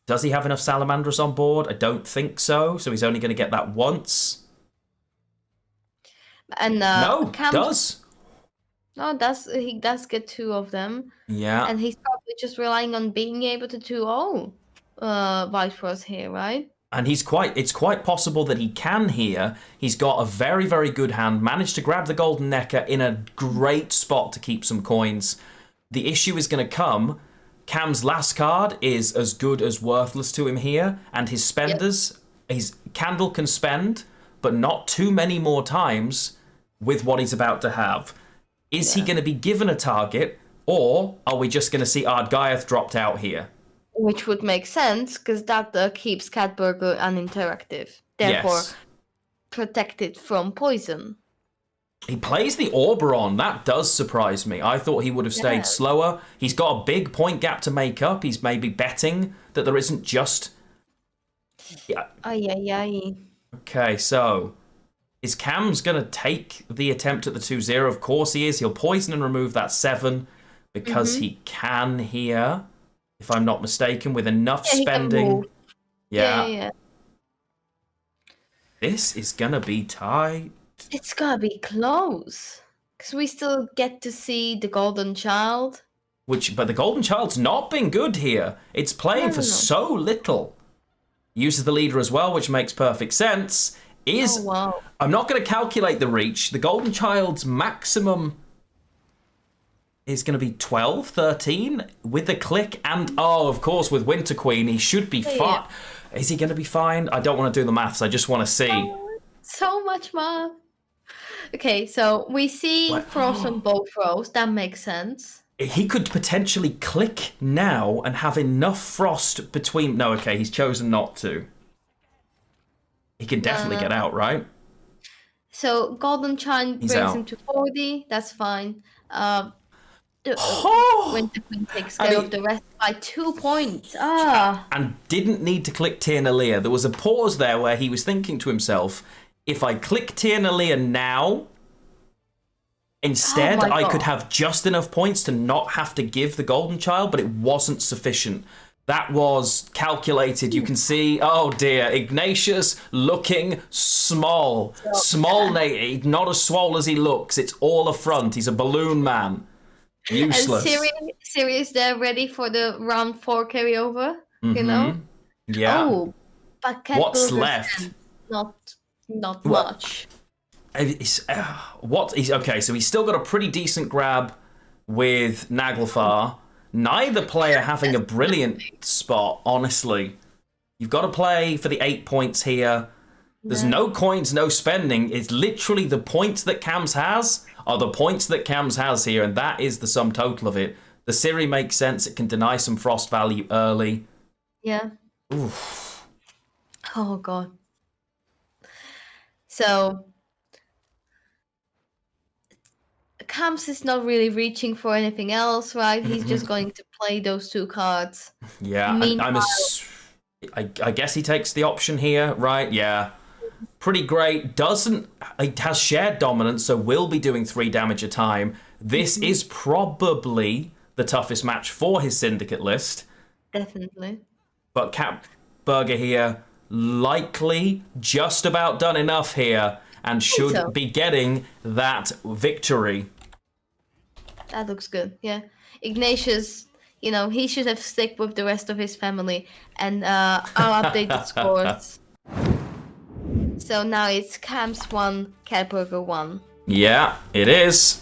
Does he have enough Salamandras on board? I don't think so. So he's only going to get that once. And no, does. No, he does get two of them. Yeah. And he's probably just relying on being able to do all Vipers here, right? And it's quite possible that he can here. He's got a very, very good hand. Managed to grab the Golden Necker in a great spot to keep some coins. The issue is going to come... Cam's last card is as good as worthless to him here, and his spenders, his Candle can spend, but not too many more times with what he's about to have. Is he going to be given a target, or are we just going to see Ardgaiath dropped out here? Which would make sense, because that keeps Catburger uninteractive, therefore protected from poison. He plays the Oberon. That does surprise me. I thought he would have stayed slower. He's got a big point gap to make up. He's maybe betting that there isn't just... Okay, so... Is Kams going to take the attempt at the 2-0? Of course he is. He'll poison and remove that 7 because he can here, if I'm not mistaken, with enough spending. Yeah. This is going to be tight. It's gotta be close. Because we still get to see the Golden Child. But the Golden Child's not been good here. It's playing for so little. Uses the leader as well, which makes perfect sense. I'm not going to calculate the reach. The Golden Child's maximum is going to be 12, 13 with the click. And, of course, with Winter Queen, he should be fine. Is he going to be fine? I don't want to do the maths. I just want to see. So much math. Okay, so we see Frost on both rows. That makes sense. he could potentially click now and have enough frost between... No, okay, he's chosen not to. He can definitely get out, right? So Golden Chime He's brings out. him to 40. That's fine. Oh! Winter Queen takes care of the rest by 2 points. Ah. And didn't need to click Tiernalia. There was a pause there where he was thinking to himself, if I click Tiernalia now, instead I could have just enough points to not have to give the Golden Child, but it wasn't sufficient. That was calculated. You can see, oh dear, Ignatius looking small. Small, not as swole as he looks. It's all a front. He's a balloon man. Useless. And Sirius there ready for the round 4 carryover, you know? Yeah. Oh, but What's left? Not much. Okay, so he's still got a pretty decent grab with Naglfar. Neither player having a brilliant spot, honestly. You've got to play for the 8 points here. There's no coins, no spending. It's literally the points that Kams has are the points that Kams has here, and that is the sum total of it. The Ciri makes sense. It can deny some frost value early. Yeah. Oof. Oh, God. So... Kams is not really reaching for anything else, right? He's just going to play those 2 cards. Yeah, I guess he takes the option here, right? Yeah. Pretty great. It has shared dominance, so will be doing 3 damage a time. This is probably the toughest match for his Syndicate list. Definitely. But Catburger here, likely just about done enough here and should be getting that victory. That looks good, yeah. Ignatius, he should have stick with the rest of his family and our updated scores. So now it's Kams 1, Catburger 1. Yeah, it is.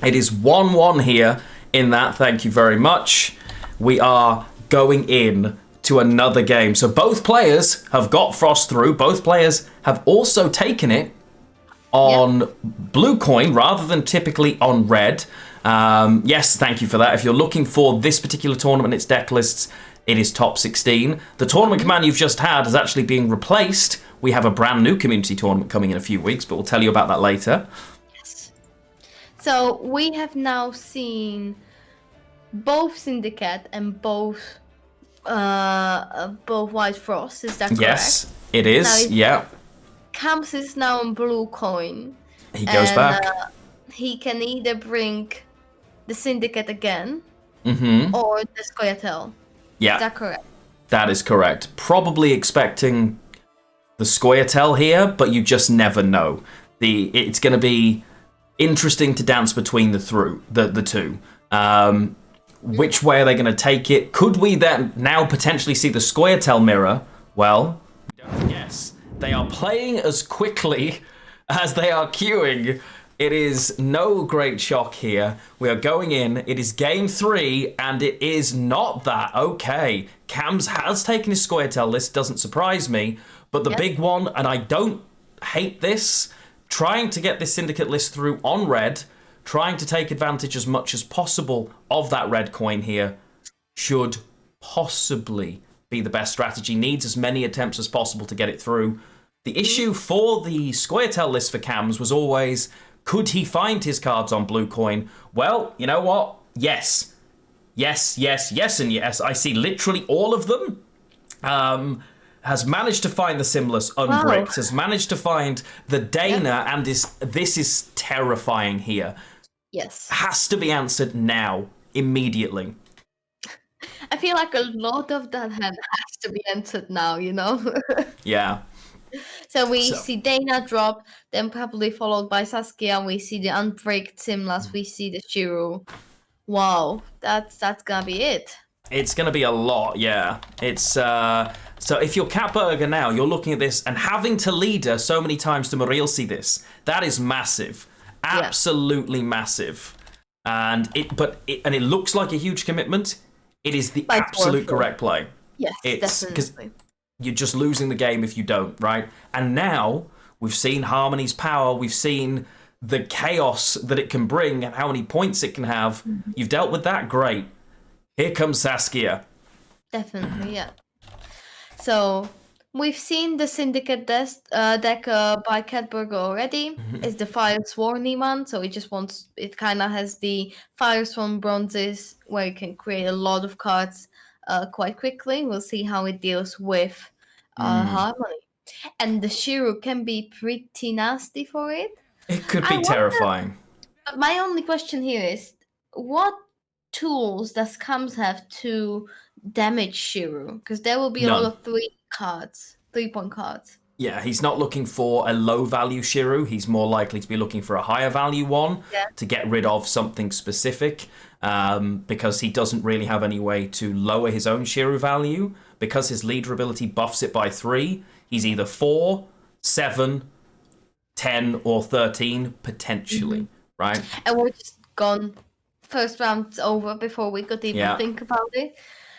It is 1-1 here in that. Thank you very much. We are going in to another game. So both players have got Frost through. Both players have also taken it on blue coin rather than typically on red. Yes, thank you for that. If you're looking for this particular tournament, its deck lists, it is top 16. The tournament command you've just had is actually being replaced. We have a brand new community tournament coming in a few weeks, but we'll tell you about that later. Yes. So we have now seen both Syndicate and both White Frost. Is that correct? Yes, it is. Yeah. Kams is now on blue coin. He goes back. He can either bring the Syndicate again or the Scoia'tael. Yeah. Is that correct? That is correct. Probably expecting the Scoia'tael here, but you just never know. It's going to be interesting to dance between the two. Which way are they going to take it? Could we then now potentially see the Scoia'tael mirror? Well, we don't guess. They are playing as quickly as they are queuing. It is no great shock here. We are going in. It is game 3, and it is not that. Okay, Kams has taken his Scoia'tael list. Doesn't surprise me. But the big one, and I don't hate this, trying to get this Syndicate list through on red, trying to take advantage as much as possible of that red coin here, should possibly be the best strategy. Needs as many attempts as possible to get it through. The issue for the Scoia'tael list for Kams was always, could he find his cards on blue coin? Well, you know what? Yes. Yes, yes, yes, and yes. I see literally all of them. Has managed to find the Simless unbricked, has managed to find the Dana, and this is terrifying here. Yes. Has to be answered now, immediately. I feel like a lot of that has to be answered now, Yeah. So we see Dana drop, then probably followed by Saskia, and we see the unbreaked Simlas, we see the Shiro. Wow, that's gonna be it. It's gonna be a lot, yeah. It's so if you're Catburger now, you're looking at this and having to lead her so many times to Mariel see this. That is massive. Absolutely massive. And it looks like a huge commitment. It is the absolute correct play. Yes, definitely. Because you're just losing the game if you don't, right? And now we've seen Harmony's power. We've seen the chaos that it can bring and how many points it can have. You've dealt with that, great. Here comes Saskia. Definitely, yeah. So we've seen the Syndicate deck by Catburger already. It's the Fire Sworny one, so it kind of has the Fire Sworn bronzes where you can create a lot of cards quite quickly. We'll see how it deals with Harmony. And the Shiru can be pretty nasty for it. It could be terrifying. My only question here is, what tools does Kams have to damage Shiru? Because there will be a lot of 3-point cards. Yeah, he's not looking for a low value Shiru. He's more likely to be looking for a higher value one to get rid of something specific, because he doesn't really have any way to lower his own Shiru value. Because his leader ability buffs it by 3, he's either 4, 7, 10, or 13, potentially, right? And we're just gone. First round's over before we could even think about it.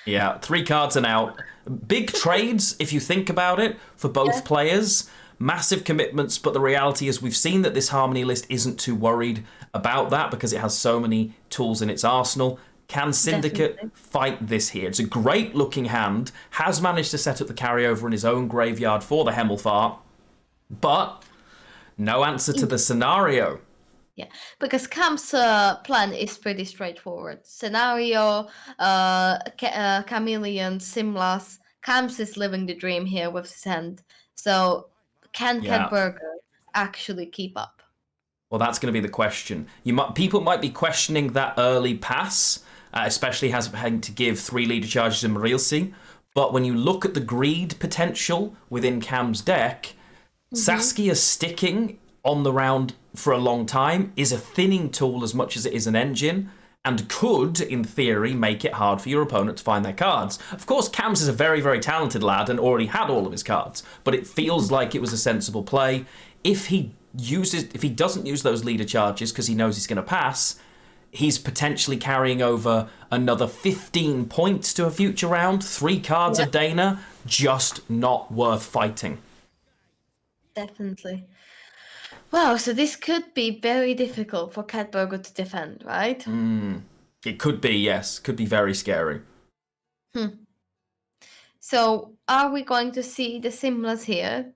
Yeah, 3 cards and out. Big trades, if you think about it, for both players. Massive commitments, but the reality is we've seen that this Harmony list isn't too worried about that because it has so many tools in its arsenal. Can Syndicate fight this here? It's a great looking hand, has managed to set up the carryover in his own graveyard for the Hemmelfart, but no answer to the scenario. Yeah, because Kam's plan is pretty straightforward. Scenario, Chameleon, Simlas. Kams is living the dream here with his hand. So can Catburger actually keep up? Well, that's going to be the question. People might be questioning that early pass, especially having to give 3 leader charges in Marilsi. But when you look at the greed potential within Kam's deck, Saskia sticking on the round for a long time is a thinning tool as much as it is an engine, and could, in theory, make it hard for your opponent to find their cards. Of course, Kams is a very, very talented lad and already had all of his cards, but it feels like it was a sensible play. If he doesn't use those leader charges because he knows he's going to pass, he's potentially carrying over another 15 points to a future round. 3 cards of Dana, just not worth fighting. Definitely. Wow, so this could be very difficult for Catburger to defend, right? It could be, yes. Could be very scary. So, are we going to see the Simlas here?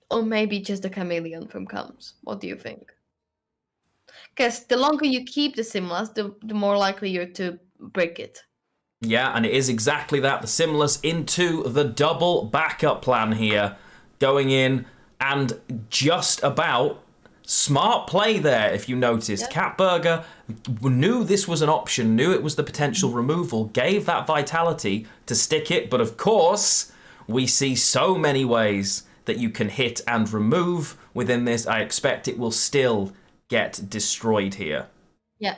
Or maybe just the Chameleon from Kams? What do you think? Because the longer you keep the Simlas, the more likely you're to break it. Yeah, and it is exactly that. The Simlas into the double backup plan here. Going in and just about smart play there, if you noticed. Catburger knew this was an option, knew it was the potential removal, gave that vitality to stick it, but of course, we see so many ways that you can hit and remove within this. I expect it will still get destroyed here. Yeah.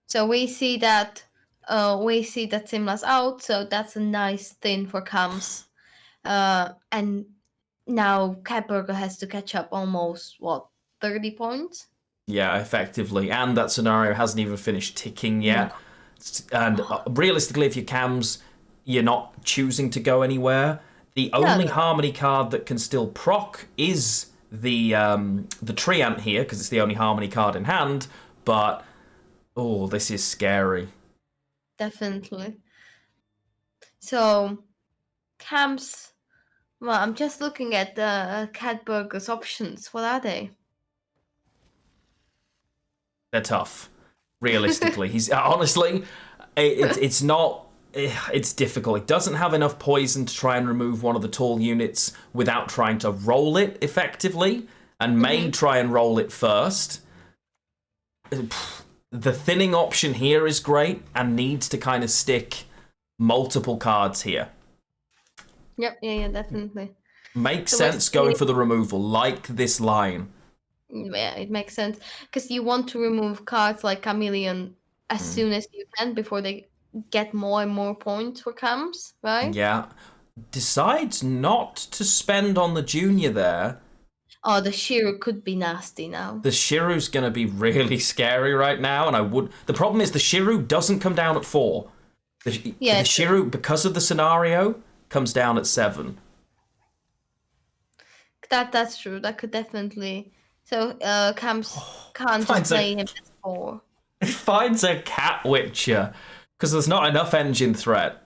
So we see that Simla's out, so that's a nice thing for Kams. And now Catburger has to catch up almost, 30 points? Yeah, effectively. And that scenario hasn't even finished ticking yet. And realistically, if you're Kams, you're not choosing to go anywhere. The only Harmony card that can still proc is the Treant here, because it's the only Harmony card in hand. But, this is scary. Definitely. So, Kams... Well, I'm just looking at the Catburger's options. What are they? They're tough. Realistically, he's honestly, it's not. It's difficult. He doesn't have enough poison to try and remove one of the tall units without trying to roll it effectively, and may try and roll it first. The thinning option here is great and needs to kind of stick multiple cards here. Yep, yeah, definitely. Makes sense going for the removal, like this line. Yeah, it makes sense. Because you want to remove cards like Chameleon as soon as you can before they get more and more points for Kams, right? Yeah. Decides not to spend on the junior there. Oh, the Shiru could be nasty now. The Shiru's going to be really scary right now, and the problem is the Shiru doesn't come down at 4. The Shiru, because of the scenario, comes down at 7. That's true. That could definitely. So Kams can't just Finds play a him as 4. he finds a cat witcher because there's not enough engine threat.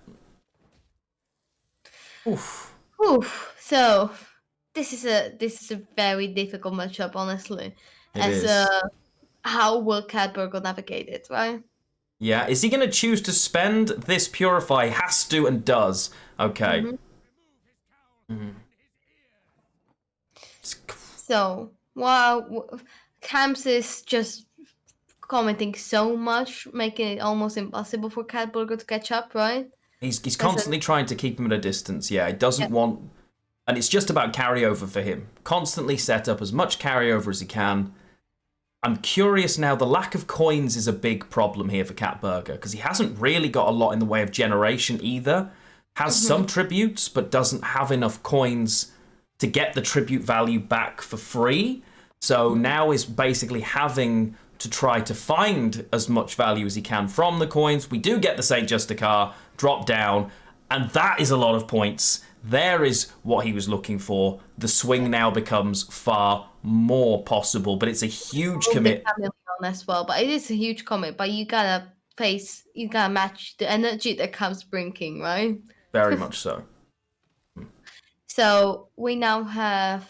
Oof. Oof. So this is a very difficult matchup, honestly. It As is. how will Catburger navigate it, right? Yeah, is he going to choose to spend this purify? Has to and does. Okay. So while Kams is just commenting so much, making it almost impossible for Catburger to catch up, right? He's constantly trying to keep him at a distance. Yeah, he doesn't want, and it's just about carryover for him. Constantly set up as much carryover as he can. I'm curious now, the lack of coins is a big problem here for Catburger, because he hasn't really got a lot in the way of generation either. Has some tributes, but doesn't have enough coins to get the tribute value back for free. So now is basically having to try to find as much value as he can from the coins. We do get the Saint Justicar drop down, and that is a lot of points. There is what he was looking for. The swing now becomes far more possible, but it's a huge commit. As well, but it is a huge commit. But you gotta match the energy that comes bringing, right? Very much so. So we now have.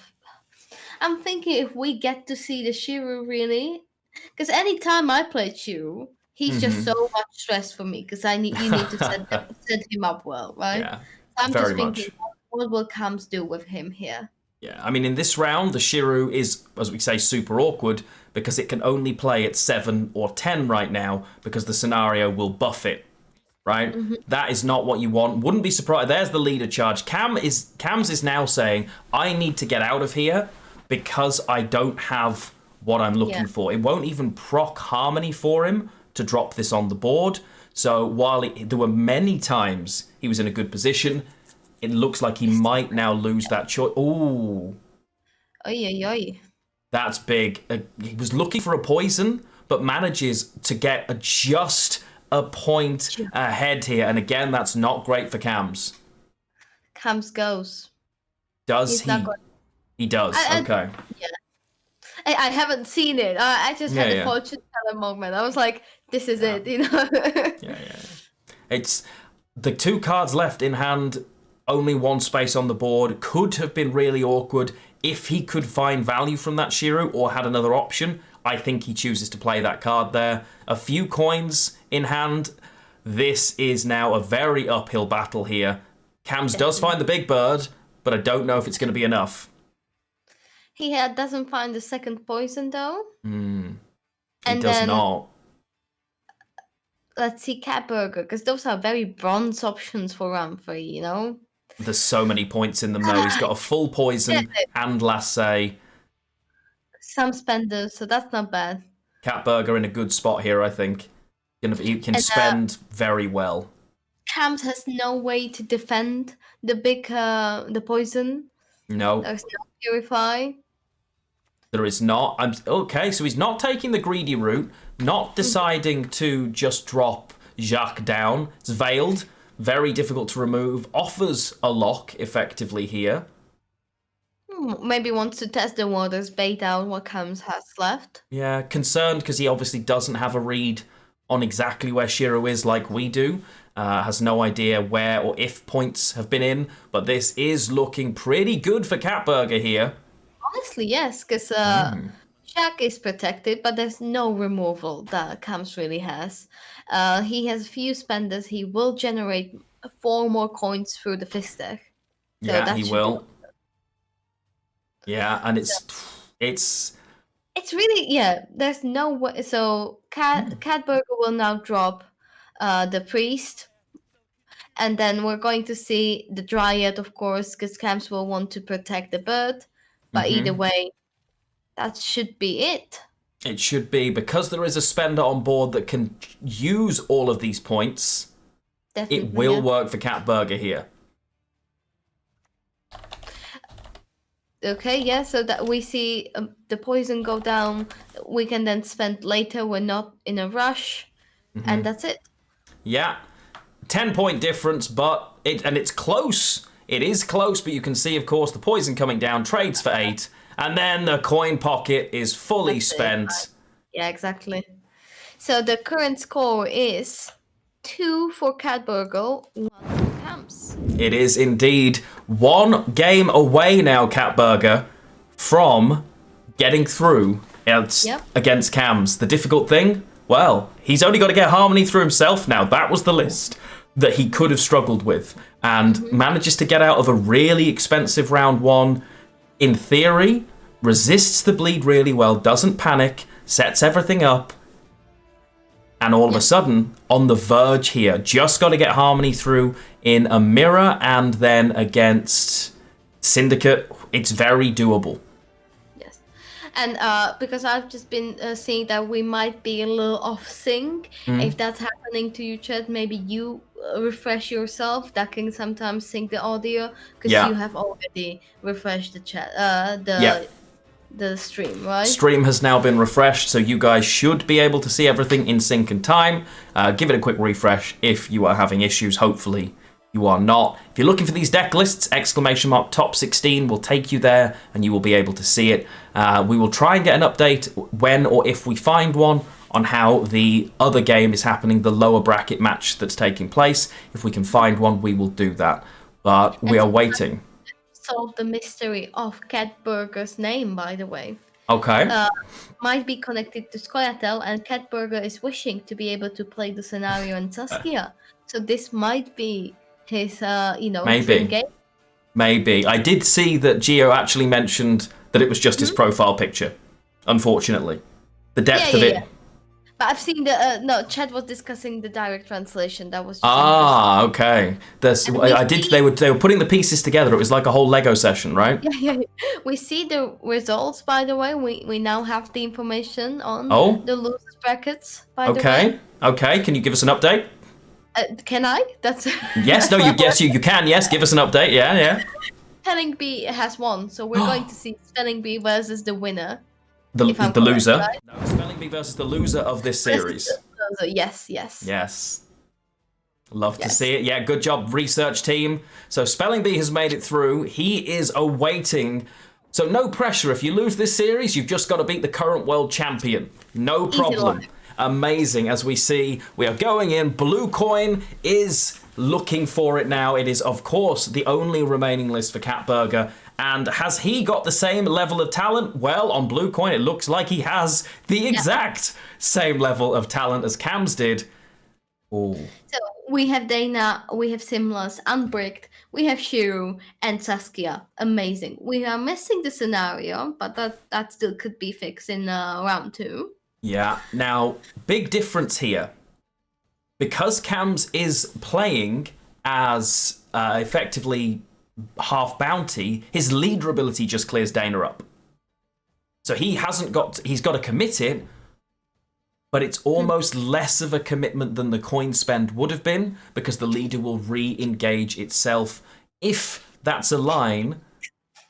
I'm thinking if we get to see the Shiru really, because anytime I play Shiru, he's just so much stress for me because you need to set him up well, right? Yeah, so I'm very just thinking, much. what will Kams do with him here? Yeah, I mean, in this round, the Shiru is, as we say, super awkward because it can only play at 7 or 10 right now because the scenario will buff it, right? That is not what you want. Wouldn't be surprised. There's the leader charge. Kams is now saying, I need to get out of here because I don't have what I'm looking for. It won't even proc Harmony for him to drop this on the board. So while there were many times he was in a good position, it looks like he might now lose that choice. Ooh. Oy. That's big. He was looking for a poison, but manages to get just a point ahead here. And again, that's not great for Kams. Kams goes. Does he? He does. Okay. Yeah. I haven't seen it. I just had a fortune teller moment. I was like, this is it, you know? Yeah. It's the 2 cards left in hand, only 1 space on the board. Could have been really awkward if he could find value from that Shiru or had another option. I think he chooses to play that card there. A few coins in hand. This is now a very uphill battle here. Kams does find the big bird, but I don't know if it's going to be enough. He doesn't find the second poison, though. He does not. Let's see Catburger, because those are very bronze options for round 3, you know? There's so many points in them, though. He's got a full poison and lasso. Some spenders, so that's not bad. Catburger in a good spot here, I think. He can spend very well. Kams has no way to defend the poison. No. There's no purify. There is not. Okay, so he's not taking the greedy route, not deciding to just drop Jacques down. It's veiled, very difficult to remove, offers a lock effectively here. Maybe wants to test the waters, bait out what Kams has left. Yeah, concerned because he obviously doesn't have a read on exactly where Shiru is like we do. Has no idea where or if points have been in, but this is looking pretty good for Catburger here. Honestly, yes, because Jack is protected, but there's no removal that Kams really has. He has a few spenders. He will generate 4 more coins through the fist deck. So yeah, he will. Yeah, and it's really, there's no way. So Catburger will now drop the priest. And then we're going to see the Dryad, of course, because Kams will want to protect the bird. But either way, that should be it. It should be, because there is a spender on board that can use all of these points. Definitely, it will work for Catburger here. Okay, yeah, so that we see the poison go down. We can then spend later. We're not in a rush. And that's it. Yeah. 10-point difference, but it's close It is close, but you can see, of course, the poison coming down, trades for 8, and then the coin pocket is fully spent. Yeah, exactly. So the current score is 2 for Catburger, 1 for Kams. It is indeed 1 game away now, Catburger, from getting through against Kams. The difficult thing? Well, he's only got to get Harmony through himself now. That was the list that he could have struggled with, and manages to get out of a really expensive round 1. In theory, resists the bleed really well, doesn't panic, sets everything up, and all of a sudden, on the verge here, just got to get Harmony through in a mirror, and then against Syndicate, it's very doable. Yes. And because I've just been seeing that we might be a little off sync. If that's happening to you, Chet, maybe you refresh yourself. That can sometimes sync the audio, because you have already refreshed the chat, the stream, right? Stream has now been refreshed, so you guys should be able to see everything in sync and time. Give it a quick refresh if you are having issues. Hopefully you are not. If you're looking for these deck lists, ! top 16 will take you there, and you will be able to see it. We will try and get an update when or if we find one on how the other game is happening, the lower bracket match that's taking place. If we can find one, we will do that. But we are waiting. Solve the mystery of Catburger's name, by the way. Okay. Might be connected to Skoyatel, and Catburger is wishing to be able to play the scenario in Saskia. So this might be his, dream game. Maybe. I did see that Gio actually mentioned that it was just his profile picture, unfortunately. The depth of it. But I've seen Chad was discussing the direct translation. That was just okay. They were putting the pieces together. It was like a whole Lego session, right? Yeah. We see the results, by the way. We now have the information on the losers brackets, by the way. Okay. Can you give us an update? Can I? That's Yes, no, you can. Yes, give us an update. Yeah. Spellingbee has won, so we're going to see Spellingbee versus the winner. The loser. Right? No, Spellingbee versus the loser of this series. Yes. Love to see it. Yeah, good job, research team. So Spellingbee has made it through. He is awaiting. So no pressure. If you lose this series, you've just got to beat the current world champion. No problem. Amazing. As we see, we are going in. Blue Coin is looking for it now. It is, of course, the only remaining list for Catburger. And has he got the same level of talent? Well, on Blue Coin, it looks like he has the exact same level of talent as Kams did. Ooh. So we have Dana, we have Simlas, Unbricked, we have Shiru, and Saskia. Amazing. We are missing the scenario, but that still could be fixed in round 2. Yeah. Now, big difference here. Because Kams is playing as effectively half bounty, his leader ability just clears Dana up. So he's got to commit it, but it's almost less of a commitment than the coin spend would have been, because the leader will re-engage itself if that's a line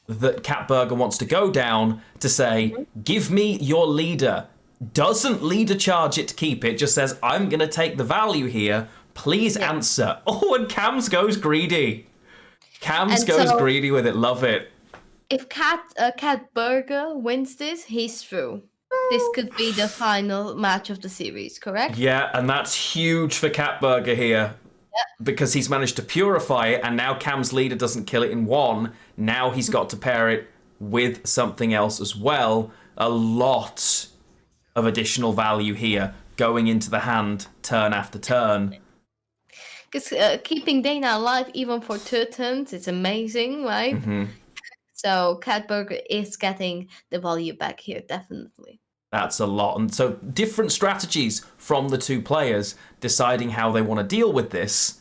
that Catburger wants to go down to say, give me your leader. Doesn't leader charge it to keep it, just says, I'm going to take the value here. Please answer. Oh, and Kams goes greedy. Kams goes greedy with it. Love it. If Catburger wins this, he's through. This could be the final match of the series, correct? Yeah, and that's huge for Catburger here. Because he's managed to purify it, and now Kams' leader doesn't kill it in 1. Now he's got to pair it with something else as well. A lot of additional value here going into the hand turn after turn. Because keeping Dana alive even for 2 turns is amazing, right? So Catburger is getting the value back here, definitely. That's a lot. And so different strategies from the 2 players deciding how they want to deal with this.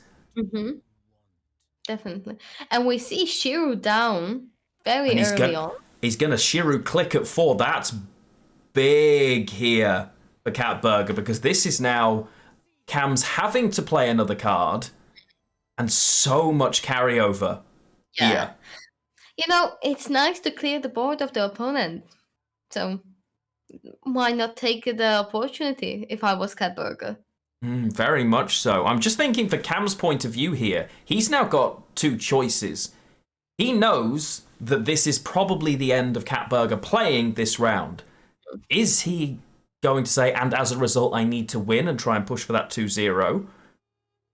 Definitely. And we see Shiru down very early on. He's going to Shiru click at 4. That's big here for Catburger, because this is now Kams having to play another card and so much carryover here. You know, it's nice to clear the board of the opponent. So why not take the opportunity if I was Catburger? Very much so. I'm just thinking for Cam's point of view here, he's now got 2 choices. He knows that this is probably the end of Catburger playing this round. Is he going to say, and as a result, I need to win and try and push for that 2-0?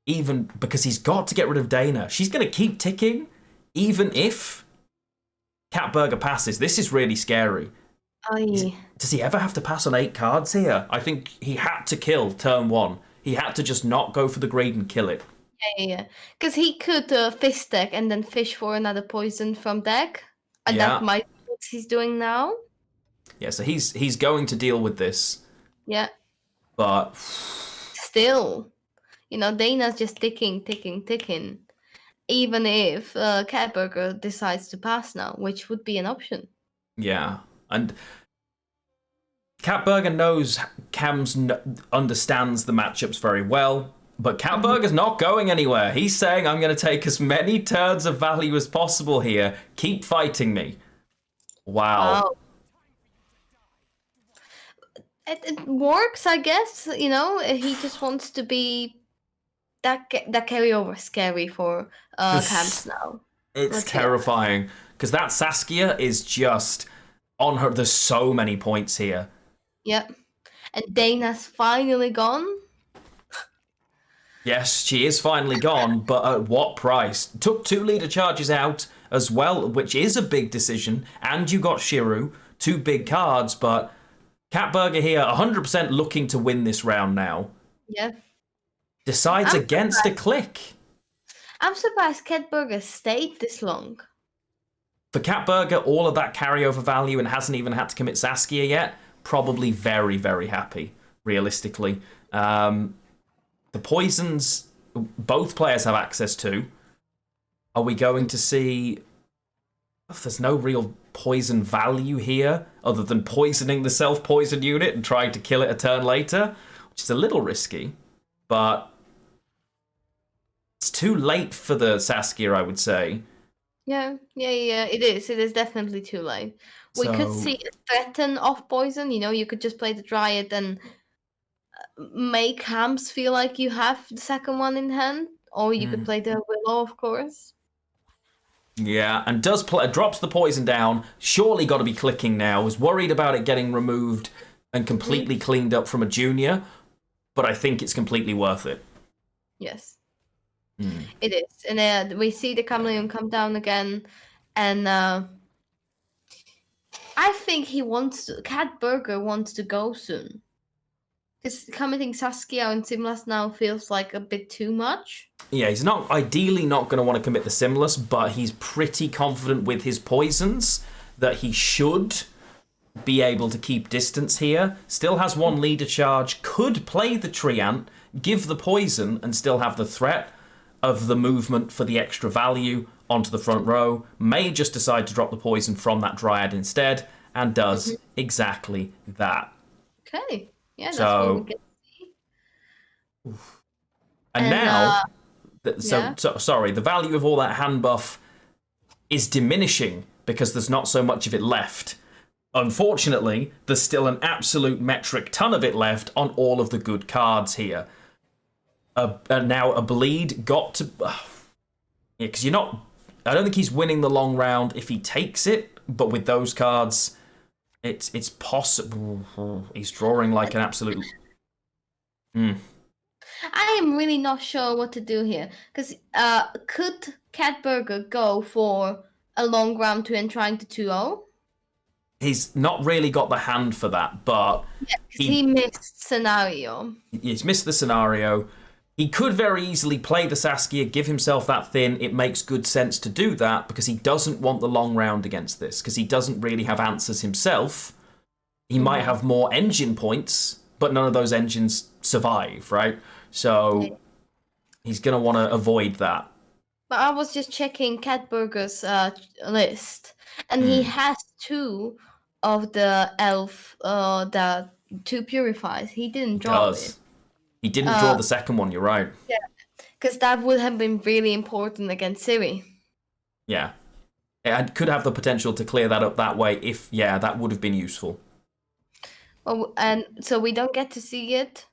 Even because he's got to get rid of Dana. She's going to keep ticking, even if Catburger passes. This is really scary. Does he ever have to pass on 8 cards here? I think he had to kill turn 1. He had to just not go for the greed and kill it. Yeah. Because he could fish deck and then fish for another poison from deck. And that might be what he's doing now. Yeah, so he's going to deal with this. Yeah. But still, Dana's just ticking. Even if Catburger decides to pass now, which would be an option. Yeah, and Catburger knows Kams understands the matchups very well, but Catburger's not going anywhere. He's saying, I'm going to take as many turns of value as possible here. Keep fighting me. Wow. It works, I guess. He just wants to be that carryover scary for Kams now. It's terrifying because that Saskia is just on her. There's so many points here. Yep. And Dana's finally gone. Yes, she is finally gone, but at what price? Took 2 leader charges out as well, which is a big decision, and you got Shiru, 2 big cards, but Catburger here 100% looking to win this round now. Yeah. Decides against a click. I'm surprised Catburger stayed this long. For Catburger, all of that carryover value and hasn't even had to commit Saskia yet, probably very, very happy, realistically. The poisons both players have access to. Are we going to see... There's no real poison value here other than poisoning the self-poison unit and trying to kill it a turn later, which is a little risky, but it's too late for the Saskia, I would say. Yeah, it is. It is definitely too late. We could see a threaten off poison. You could just play the Dryad and make Kams feel like you have the second one in hand, or you could play the Willow, of course. Yeah, and drops the poison down. Surely got to be clicking now. Was worried about it getting removed and completely cleaned up from a junior, but I think it's completely worth it. Yes, it is. And we see the Chameleon come down again, and I think Catburger wants to go soon. Because committing Saskia and Simlas now feels like a bit too much. Yeah, he's ideally not going to want to commit the Simlas, but he's pretty confident with his poisons that he should be able to keep distance here. Still has 1 leader charge, could play the Treant, give the poison, and still have the threat of the movement for the extra value onto the front row. May just decide to drop the poison from that Dryad instead, and does exactly that. Okay. Yeah, that's what we get to see. And now, sorry, the value of all that hand buff is diminishing because there's not so much of it left. Unfortunately, there's still an absolute metric ton of it left on all of the good cards here. Now a bleed got to... because you're not... I don't think he's winning the long round if he takes it, but with those cards... It's possible. He's drawing like an absolute... I am really not sure what to do here. Because could Catburger go for a long round to end trying to 2-0? He's not really got the hand for that, but... Yeah, because he missed scenario. He's missed the scenario. He could very easily play the Saskia, give himself that thin. It makes good sense to do that because he doesn't want the long round against this, because he doesn't really have answers himself. He might have more engine points, but none of those engines survive, right? So he's going to want to avoid that. But I was just checking Catburger's list, and he has 2 of the elf, the 2 purifies. He didn't draw it. He didn't draw the second one, you're right. Yeah, because that would have been really important against Siri. Yeah. It could have the potential to clear that up that way if, that would have been useful. Well, and so we don't get to see it,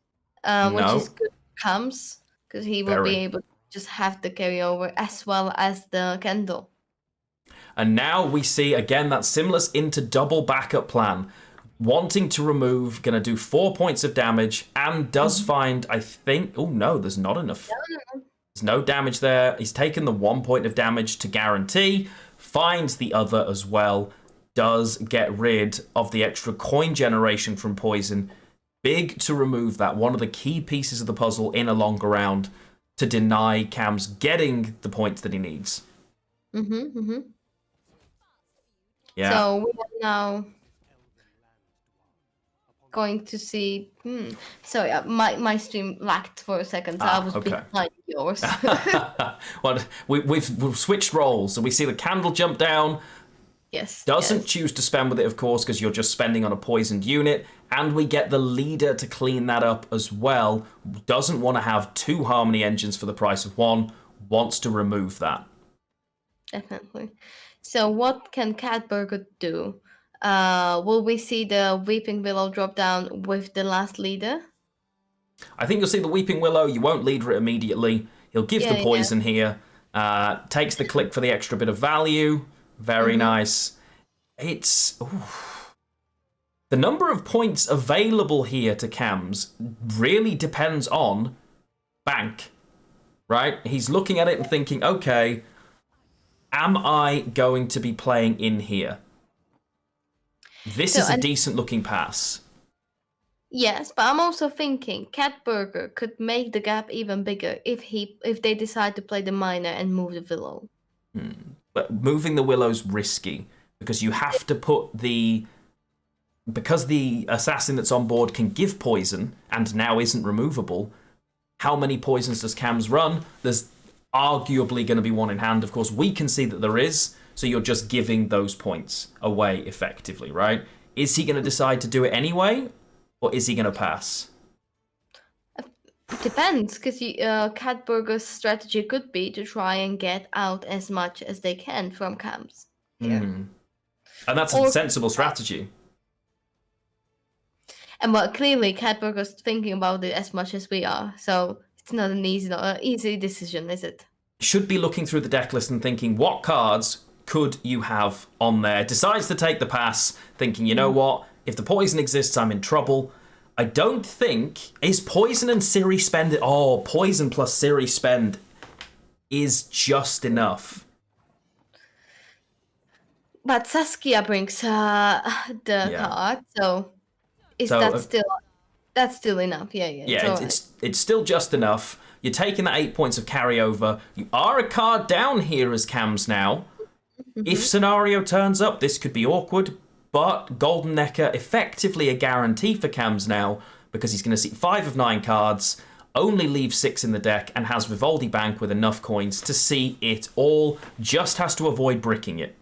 which is good Kams, because he will be able to just have the carryover as well as the Kendall. And now we see, again, that Simlas into double backup plan. Wanting to remove, going to do 4 points of damage, and does find, I think... Oh, no, there's not enough. There's no damage there. He's taken the 1 point of damage to guarantee, finds the other as well, does get rid of the extra coin generation from poison. Big to remove that. One of the key pieces of the puzzle in a longer round to deny Kams getting the points that he needs. Yeah. So we are now going to see. So yeah, my stream lagged for a second. So I was behind yours. Well, we've switched roles, and we see the candle jump down. Yes. Doesn't choose to spend with it, of course, because you're just spending on a poisoned unit. And we get the leader to clean that up as well. Doesn't want to have 2 harmony engines for the price of 1. Wants to remove that. Definitely. So what can Catburger do? Will we see the Weeping Willow drop down with the last leader? I think you'll see the Weeping Willow. You won't leader it immediately. He'll give the poison here. Takes the click for the extra bit of value. Very nice. It's... Ooh. The number of points available here to Kams really depends on bank, right? He's looking at it and thinking, okay, am I going to be playing in here? This is a decent looking pass. Yes, but I'm also thinking Catburger could make the gap even bigger if they decide to play the miner and move the willow. But moving the willow's risky because you have to put because the assassin that's on board can give poison and now isn't removable. How many poisons does Kams run? There's arguably going to be one in hand. Of course, we can see that there is, so you're just giving those points away effectively, right? Is he going to decide to do it anyway, or is he going to pass? It depends, because Catburger's strategy could be to try and get out as much as they can from Kams here. And that's a sensible strategy. And well, clearly Catburger's thinking about it as much as we are, so it's not an easy decision, is it? Should be looking through the deck list and thinking, what cards could you have on there? Decides to take the pass, thinking, you know what? If the poison exists, I'm in trouble. I don't think... Is poison and Ciri spend... Oh, poison plus Ciri spend is just enough. But Saskia brings the card, so... That's still enough? Yeah, it's still just enough. You're taking that 8 points of carryover. You are a card down here as Kams now. If scenario turns up, this could be awkward, but Golden Necker effectively a guarantee for Kams now because he's going to see 5 of 9 cards, only leaves 6 in the deck, and has Vivaldi Bank with enough coins to see it all. Just has to avoid bricking it.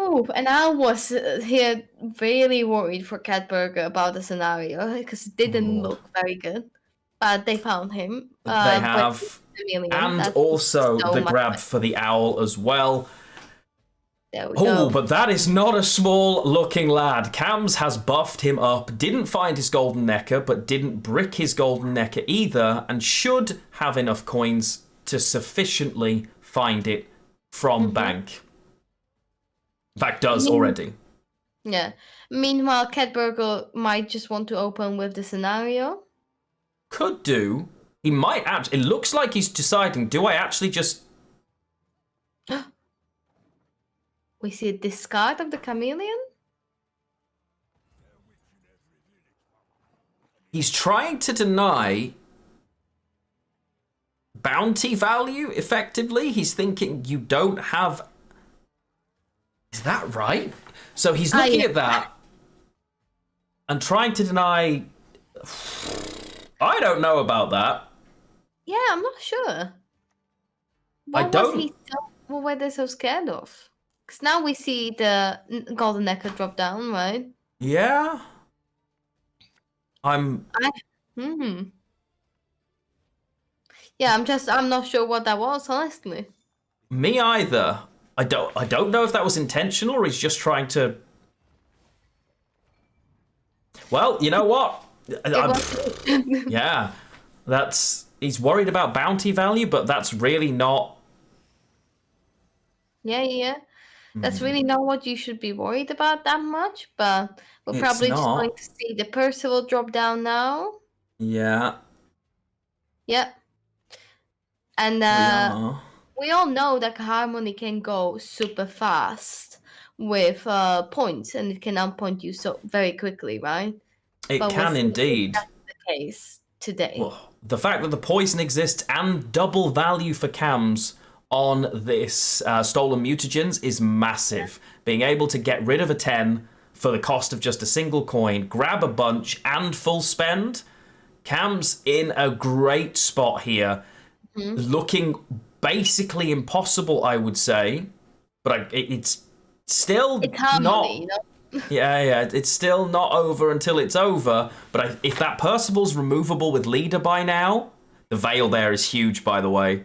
Oh, and I was here really worried for Catburger about the scenario because it didn't look very good. But they found him. They have. And also the grab for the owl as well. Oh, but that is not a small looking lad. Kams has buffed him up, didn't find his Golden Necker, but didn't brick his Golden Necker either, and should have enough coins to sufficiently find it from bank. In fact, does already. Yeah. Meanwhile, Catburger might just want to open with the scenario. Could do. He might actually... It looks like he's deciding, do I actually just... We see a discard of the chameleon? He's trying to deny bounty value, effectively. He's thinking you don't have... Is that right? So he's looking at that and trying to deny... I don't know about that. Yeah, I'm not sure. What were they so scared of? Because now we see the Golden Necker drop down, right? Yeah. Yeah, I'm not sure what that was, honestly. Me either. I don't know if that was intentional or he's just trying to... Well, you know what? Yeah. He's worried about bounty value, but that's really not... Yeah. That's really not what you should be worried about that much, but we're It's probably just going not. to see the Percival drop down now. Yeah, Yep. And we are. we all know that Harmony can go super fast with points, and it can outpoint you so very quickly, right? It But we'll can see if indeed. that's the case today. Well, the fact that the poison exists and double value for cams on this stolen mutagens is massive. Being able to get rid of a 10 for the cost of just a single coin, grab a bunch, and full spend. Cam's in a great spot here. Looking basically impossible, I would say. But it's still It's Harmony, not... you know? Yeah, it's still not over until it's over. But if that Percival's removable with leader by now, the veil there is huge, by the way.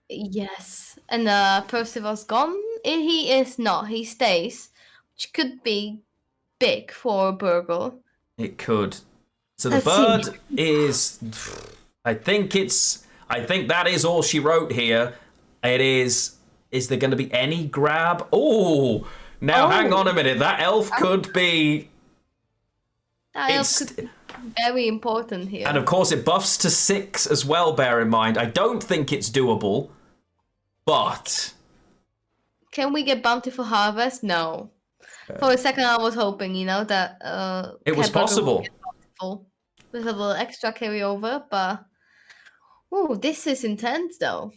Yes. And Percival's gone? He is not. He stays, which could be big for Burgle. It could. So the Let's see. bird is... I think that is all she wrote here. It is... Is there going to be any grab? Oh! Now, hang on a minute. That elf could be... That elf could be very important here. And of course, it buffs to 6 as well, bear in mind. I don't think it's doable, but... Can we get Bountiful Harvest? No. For a second, I was hoping, that... it was possible. With a little extra carryover, but... Oh, this is intense, though.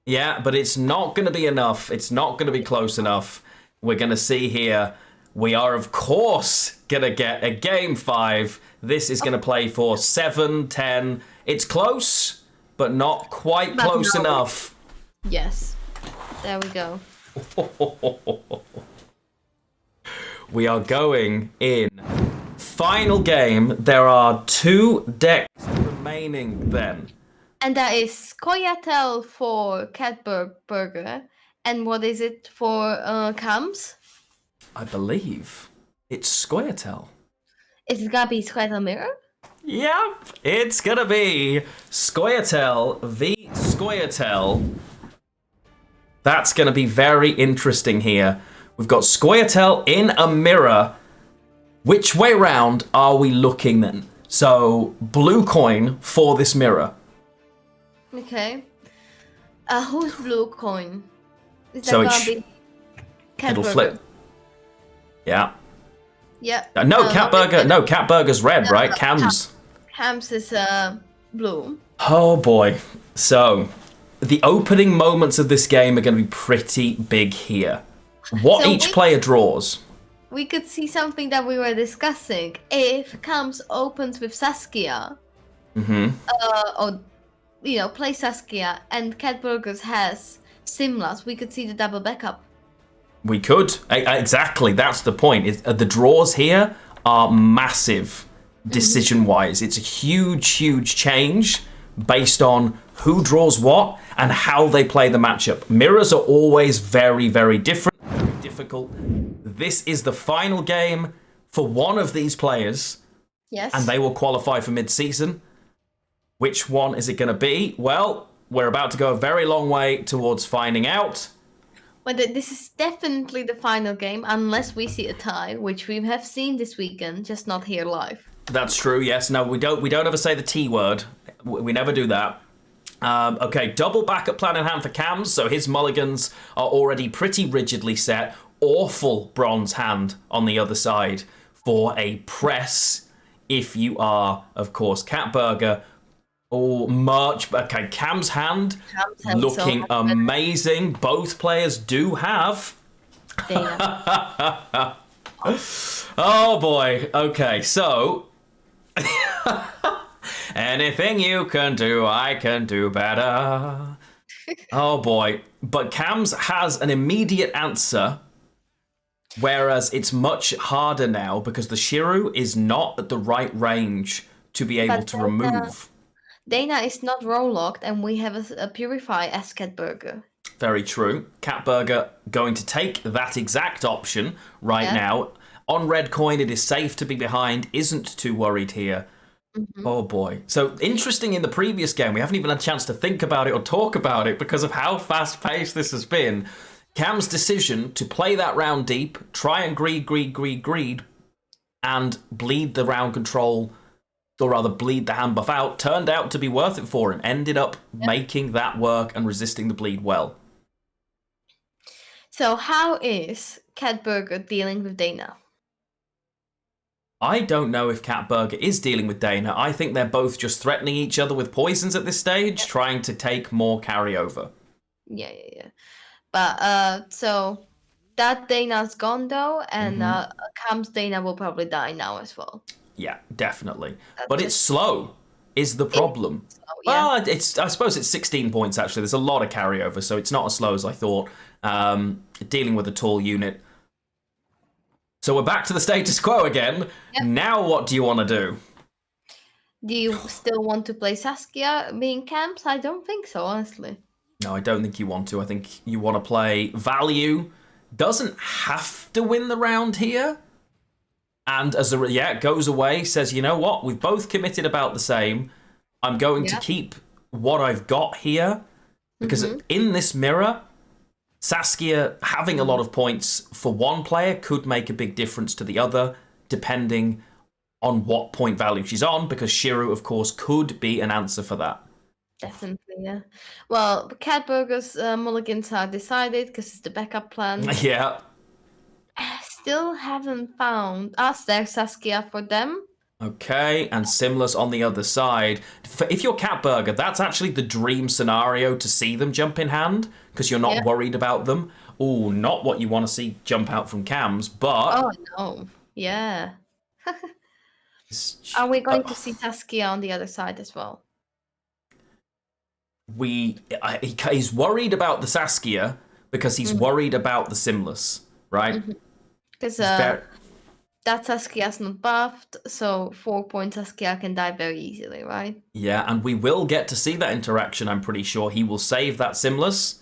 Yeah, but it's not going to be enough. It's not going to be close enough. We're going to see here. We are, of course, going to get a Game 5. This is going to play for 7-10. It's close, but not quite close enough. Yes. There we go. We are going in. Final game. There are 2 decks remaining then. And that is Scoia'tael for Catburger. And what is it for Kams? I believe it's Scoia'tael. Is it gonna be Scoia'tael Mirror? Yep, it's gonna be Scoia'tael v Scoia'tael. That's gonna be very interesting here. We've got Scoia'tael in a mirror. Which way round are we looking then? So, blue coin for this mirror. Okay. Who's blue coin? Is that So gonna be it'll Catburger? flip. Yeah. Yeah. No, Catburger. No, Catburger's red, right? Kams. Kams is blue. Oh boy. So, the opening moments of this game are going to be pretty big here. What So each player draws. We could see something that we were discussing. If Kams opens with Saskia, or play Saskia, and Catburgers has Simlas, we could see the double backup. We could. Exactly. That's the point. The draws here are massive decision-wise. It's a huge, huge change based on who draws what and how they play the matchup. Mirrors are always very, very different, very difficult. This is the final game for one of these players. Yes. And they will qualify for mid-season. Which one is it going to be? Well, we're about to go a very long way towards finding out. But this is definitely the final game, unless we see a tie, which we have seen this weekend, just not here live. That's true. Yes. No, we don't ever say the T word. We never do that. Okay, double backup plan in hand for Kams, so his mulligans are already pretty rigidly set. Awful bronze hand on the other side for a press. If you are, of course, Catburger. Oh, much. Okay, Cam's hand looking amazing. Both players do have. Oh boy. Okay, so anything you can do, I can do better. Oh boy. But Cam's has an immediate answer, whereas it's much harder now because the Shiru is not at the right range to be able to remove. Dana is not roll locked, and we have a Purify as Catburger. Very true. Catburger going to take that exact option right now. On red coin, it is safe to be behind. Isn't too worried here. Oh boy. So interesting in the previous game. We haven't even had a chance to think about it or talk about it because of how fast paced this has been. Cam's decision to play that round deep, try and greed, and bleed the round control, or rather bleed the hand buff out, turned out to be worth it for him. Ended up making that work and resisting the bleed well. So how is Catburger dealing with Dana? I don't know if Catburger is dealing with Dana. I think they're both just threatening each other with poisons at this stage, trying to take more carryover. Yeah. But so that Dana's gone though, and Kam's Dana will probably die now as well. Yeah, definitely. But it's slow is the problem. Yeah. Well, I suppose it's 16 points actually. There's a lot of carryover, so it's not as slow as I thought. Dealing with a tall unit. So we're back to the status quo again. Yep. Now what do you want to do? Do you still want to play Saskia being Camps? I don't think so, honestly. No, I don't think you want to. I think you want to play value. Doesn't have to win the round here. And it goes away, says, you know what? We've both committed about the same. I'm going to keep what I've got here. Because in this mirror, Saskia having a lot of points for one player could make a big difference to the other, depending on what point value she's on, because Shiru, of course, could be an answer for that. Definitely, yeah. Well, Catburger's mulligans are decided because it's the backup plan. Yeah. I still haven't found their Saskia for them. Okay, and Simless on the other side. If you're Catburger, that's actually the dream scenario to see them jump in hand, because you're not worried about them. Oh, not what you want to see jump out from Cams, but... Oh, no. Yeah. Are we going to see Saskia on the other side as well? He's worried about the Saskia because he's worried about the Simless, right? Because that Saskia's not buffed, so 4-point Saskia can die very easily, right? Yeah, and we will get to see that interaction, I'm pretty sure. He will save that Simless.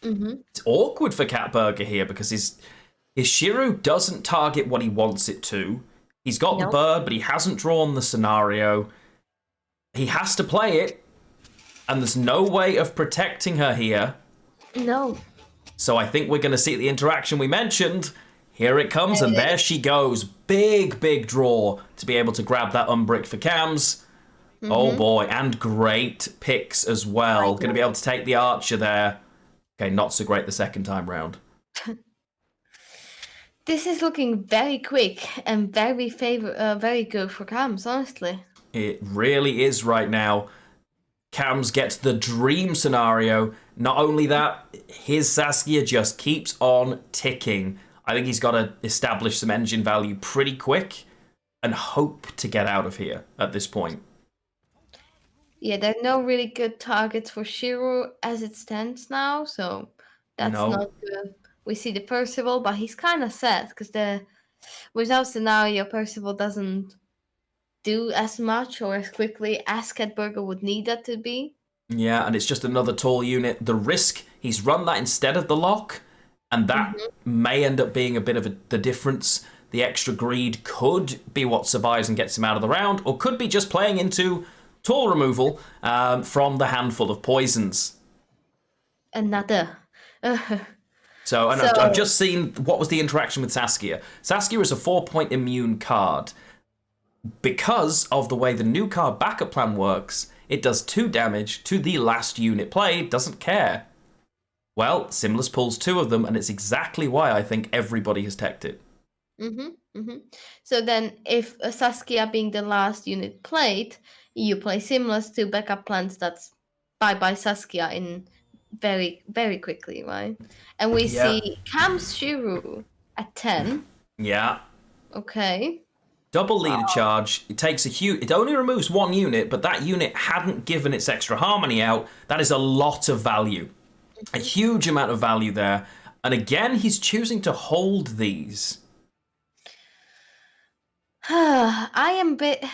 It's awkward for Catburger here because his Shiru doesn't target what he wants it to. He's got the bird, but he hasn't drawn the scenario. He has to play it, and there's no way of protecting her here. No. So I think we're going to see the interaction we mentioned. Here it comes, and there she goes. Big draw to be able to grab that Umbrick for Cams. Oh boy, and great picks as well. Going to be able to take the Archer there. Okay, not so great the second time round. This is looking very quick and very good for Cams, honestly. It really is right now. Cams gets the dream scenario. Not only that, his Saskia just keeps on ticking. I think he's got to establish some engine value pretty quick and hope to get out of here at this point. Yeah, there are no really good targets for Shiru as it stands now, so that's not good. We see the Percival, but he's kind of sad because without scenario, Percival doesn't do as much or as quickly as Catburger would need that to be. Yeah, and it's just another tall unit. The risk, he's run that instead of the lock, and that may end up being a bit of the difference. The extra greed could be what survives and gets him out of the round, or could be just playing into tall removal from the handful of poisons. Another. I've just seen what was the interaction with Saskia. Saskia is a 4-point immune card. Because of the way the new card backup plan works, it does 2 damage to the last unit played, doesn't care. Well, Simless pulls 2 of them, and it's exactly why I think everybody has teched it. So then, if Saskia being the last unit played, you play Simless 2 backup plans, that's bye-bye Saskia in very, very quickly, right? And we see Kam's Shiru at 10. Yeah. Okay. Double leader charge. It takes it only removes 1 unit, but that unit hadn't given its extra harmony out. That is a lot of value. A huge amount of value there. And again, he's choosing to hold these. I am a bit,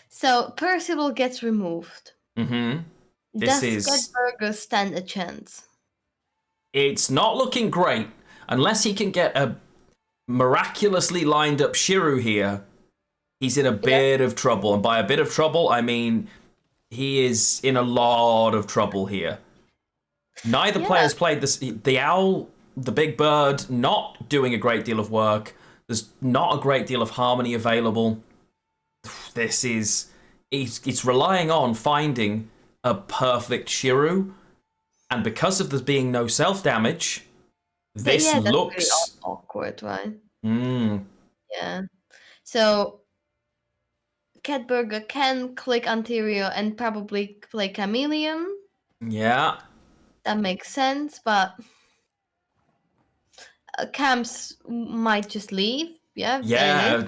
so Percival gets removed. Does Catburger stand a chance? It's not looking great. Unless he can get a miraculously lined up Shiru here, he's in a bit of trouble. And by a bit of trouble, I mean he is in a lot of trouble here. Neither player's played this. The Owl the big bird not doing a great deal of work. There's not a great deal of harmony available. This is... It's relying on finding a perfect Shiru. And because of there being no self-damage, this that's looks... really awkward, right? Mm. Yeah. So, Catburger can click Anterior and probably play Chameleon. Yeah. That makes sense, but Kams might just leave. Yeah. Yeah.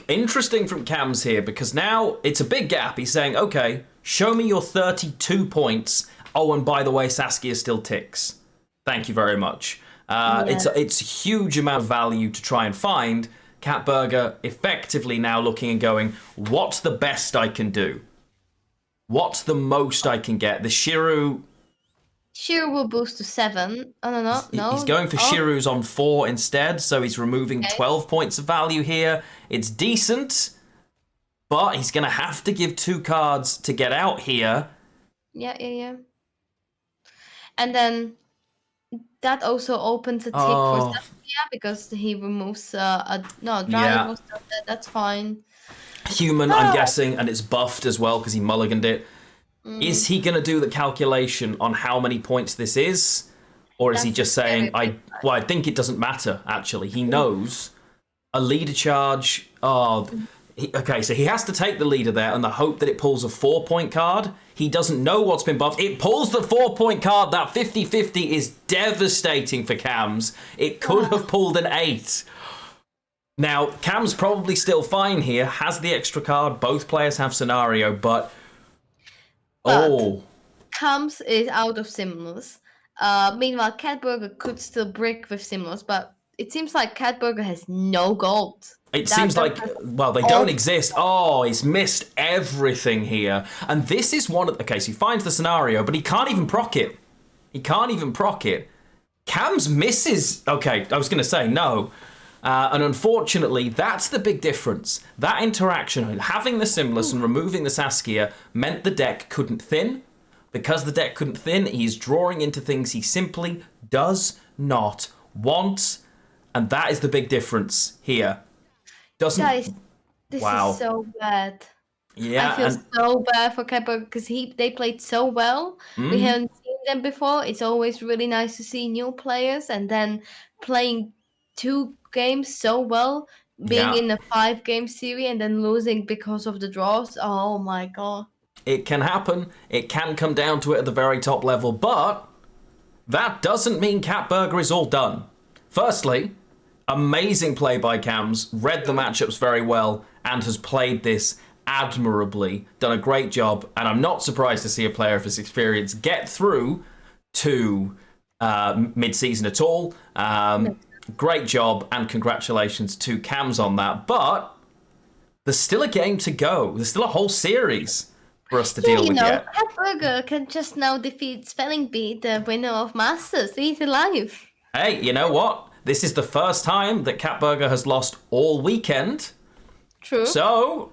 Interesting from Kams here, because now it's a big gap. He's saying, okay, show me your 32 points. Oh, and by the way, Saskia still ticks. Thank you very much. It's a huge amount of value to try and find. Catburger effectively now looking and going, what's the best I can do? What's the most I can get? The Shiru will boost to 7. Oh, no. He's going for Shiru's on 4 instead, so he's removing 12 points of value here. It's decent, but he's going to have to give 2 cards to get out here. Yeah. And then that also opens a tick for Saskia because he removes Dryad. That's fine. Human, I'm guessing, and it's buffed as well because he mulliganed it. Is he going to do the calculation on how many points this is? Or is he just saying, I think it doesn't matter, actually. He knows a leader charge. Okay, so he has to take the leader there and the hope that it pulls a 4-point card. He doesn't know what's been buffed. It pulls the 4-point card. That 50-50 is devastating for Kams. It could have pulled an 8. Now, Cam's probably still fine here, has the extra card. Both players have scenario, but Kams is out of Simulus. Meanwhile, Catburger could still brick with Simulus, but it seems like Catburger has no gold. It seems like, they don't exist. Oh, he's missed everything here. And this is one of... Okay, so he finds the scenario, but he can't even proc it. Kams misses... Okay, I was going to say no. And unfortunately, that's the big difference. That interaction, having the Simulus and removing the Saskia, meant the deck couldn't thin. Because the deck couldn't thin, he's drawing into things he simply does not want. And that is the big difference here. Guys, this is so bad. Yeah, I feel so bad for Catburger because they played so well. We haven't seen them before. It's always really nice to see new players, and then playing 2 games so well, being in a 5-game series and then losing because of the draws. Oh my god. It can happen. It can come down to it at the very top level, but that doesn't mean Catburger is all done. Firstly, amazing play by Kams, read the matchups very well, and has played this admirably, done a great job, and I'm not surprised to see a player of his experience get through to mid-season at all. Great job, and congratulations to Kams on that, but there's still a game to go. There's still a whole series for us to deal with yet. Catburger can just now defeat Spellingbee, the winner of Masters. He's alive. Hey, you know what? This is the first time that Catburger has lost all weekend. True. So,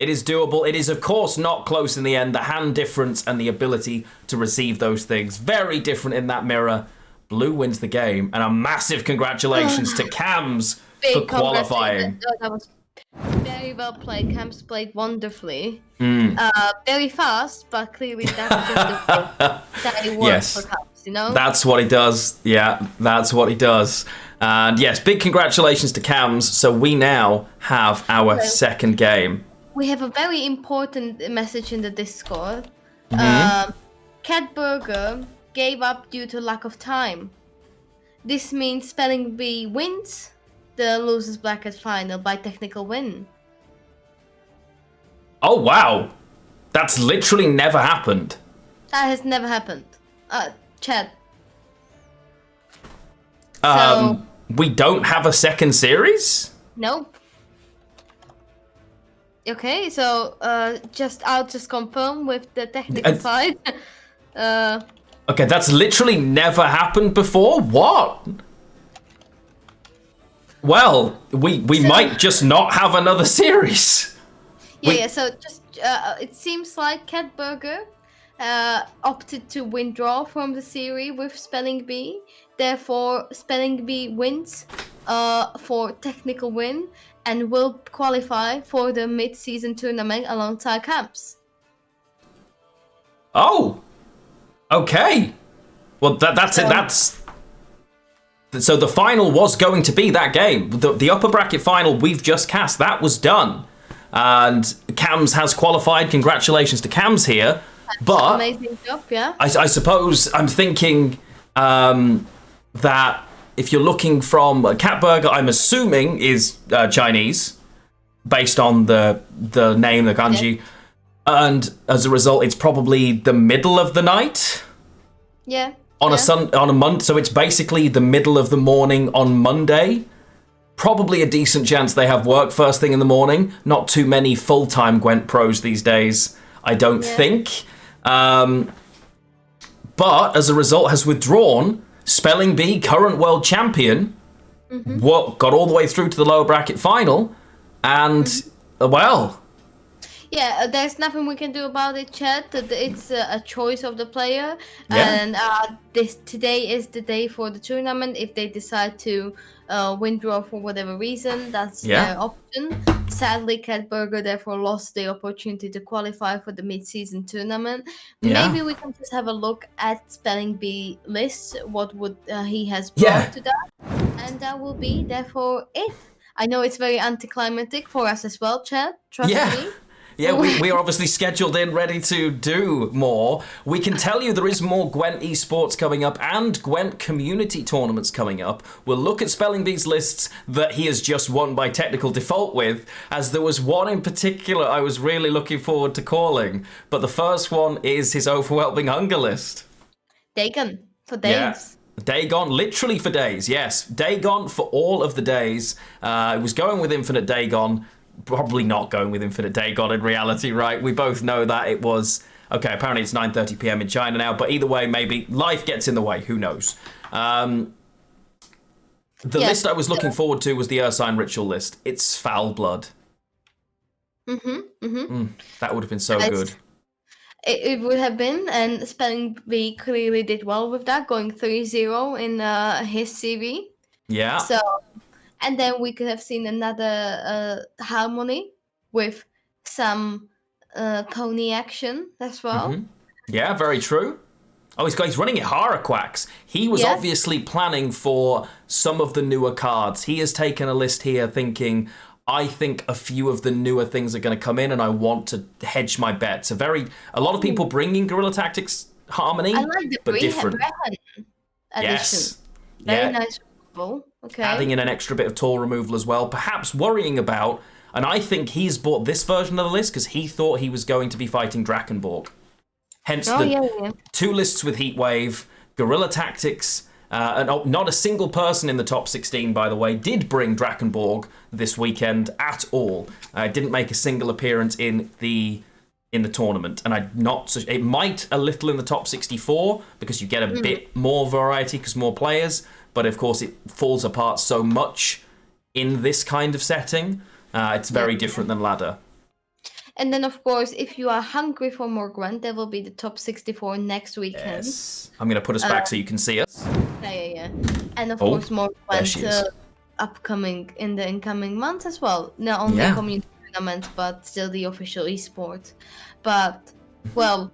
it is doable. It is, of course, not close in the end. The hand difference and the ability to receive those things, very different in that mirror. Blue wins the game. And a massive congratulations to Kams for qualifying. That was very well played. Kams played wonderfully. Very fast, but clearly that's just the way that it works for Kams, you know? That's what he does. Yeah, that's what he does. And yes, big congratulations to Kams. So we now have our second game. We have a very important message in the Discord. Catburger gave up due to lack of time. This means Spellingbee wins the losers bracket final by technical win. Oh wow, that's literally never happened. That has never happened. Chad. We don't have a second series? Nope. Okay, so I'll just confirm with the technical side. Okay, that's literally never happened before? What? Well, we might just not have another series. So just it seems like Catburger opted to withdraw from the series with Spellingbee. Therefore, Spellingbee wins for technical win and will qualify for the mid-season tournament alongside Kams. Oh, okay. Well, that's it. So the final was going to be that game. The upper bracket final we've just cast, that was done. And Kams has qualified. Congratulations to Kams here. But amazing job, yeah. I suppose I'm thinking that if you're looking from Catburger, I'm assuming is Chinese, based on the name, the kanji. Yeah. And as a result, it's probably the middle of the night. Yeah. On a month, so it's basically the middle of the morning on Monday. Probably a decent chance they have work first thing in the morning. Not too many full-time Gwent pros these days, I don't think. But as a result, has withdrawn. Spellingbee, current world champion, got all the way through to the lower bracket final, and well. Yeah, there's nothing we can do about it, chat. It's a choice of the player, and today is the day for the tournament. If they decide to withdraw for whatever reason, that's their option. Sadly, Catburger therefore lost the opportunity to qualify for the mid-season tournament. Maybe we can just have a look at Spellingbee list. What would he has brought to that, and that will be therefore it. I know it's very anticlimactic for us as well, chat. Trust me. Yeah, we are obviously scheduled in, ready to do more. We can tell you there is more Gwent esports coming up and Gwent community tournaments coming up. We'll look at Spellingbee's lists that he has just won by technical default with, as there was one in particular I was really looking forward to calling. But the first one is his overwhelming hunger list. Dagon, for days. Yeah. Day gone, literally for days, yes. Day gone for all of the days. It was going with Infinite Day gone. Probably not going with Infinite Day God in reality, right? We both know that it was... Okay, apparently it's 9:30 p.m. in China now, but either way, maybe life gets in the way. Who knows? The list I was looking forward to was the Ursine Ritual list. It's Foul Blood. That would have been so good. It would have been, and Spellingbee clearly did well with that, going 3-0 in his CV. Yeah. So... And then we could have seen another harmony with some pony action as well. Yeah, very true. Oh, he's running it Haraquax. He was obviously planning for some of the newer cards. He has taken a list here thinking, I think a few of the newer things are going to come in and I want to hedge my bets. A lot of people bringing Guerrilla Tactics Harmony, I like the but different. Yes. Very nice. Okay. Adding in an extra bit of toll removal as well, perhaps worrying about, and I think he's bought this version of the list because he thought he was going to be fighting Drakenborg. Hence two lists with Heatwave, Guerrilla Tactics, and not a single person in the top 16, by the way, did bring Drakenborg this weekend at all. Didn't make a single appearance in the tournament, and it might a little in the top 64 because you get a bit more variety because more players. But of course, it falls apart so much in this kind of setting. It's very different than ladder. And then, of course, if you are hungry for more Gwent, there will be the top 64 next weekend. Yes. I'm going to put us back so you can see us. Yeah. And of course, more Gwent upcoming in the incoming months as well. Not only community tournament, but still the official esport. But, well...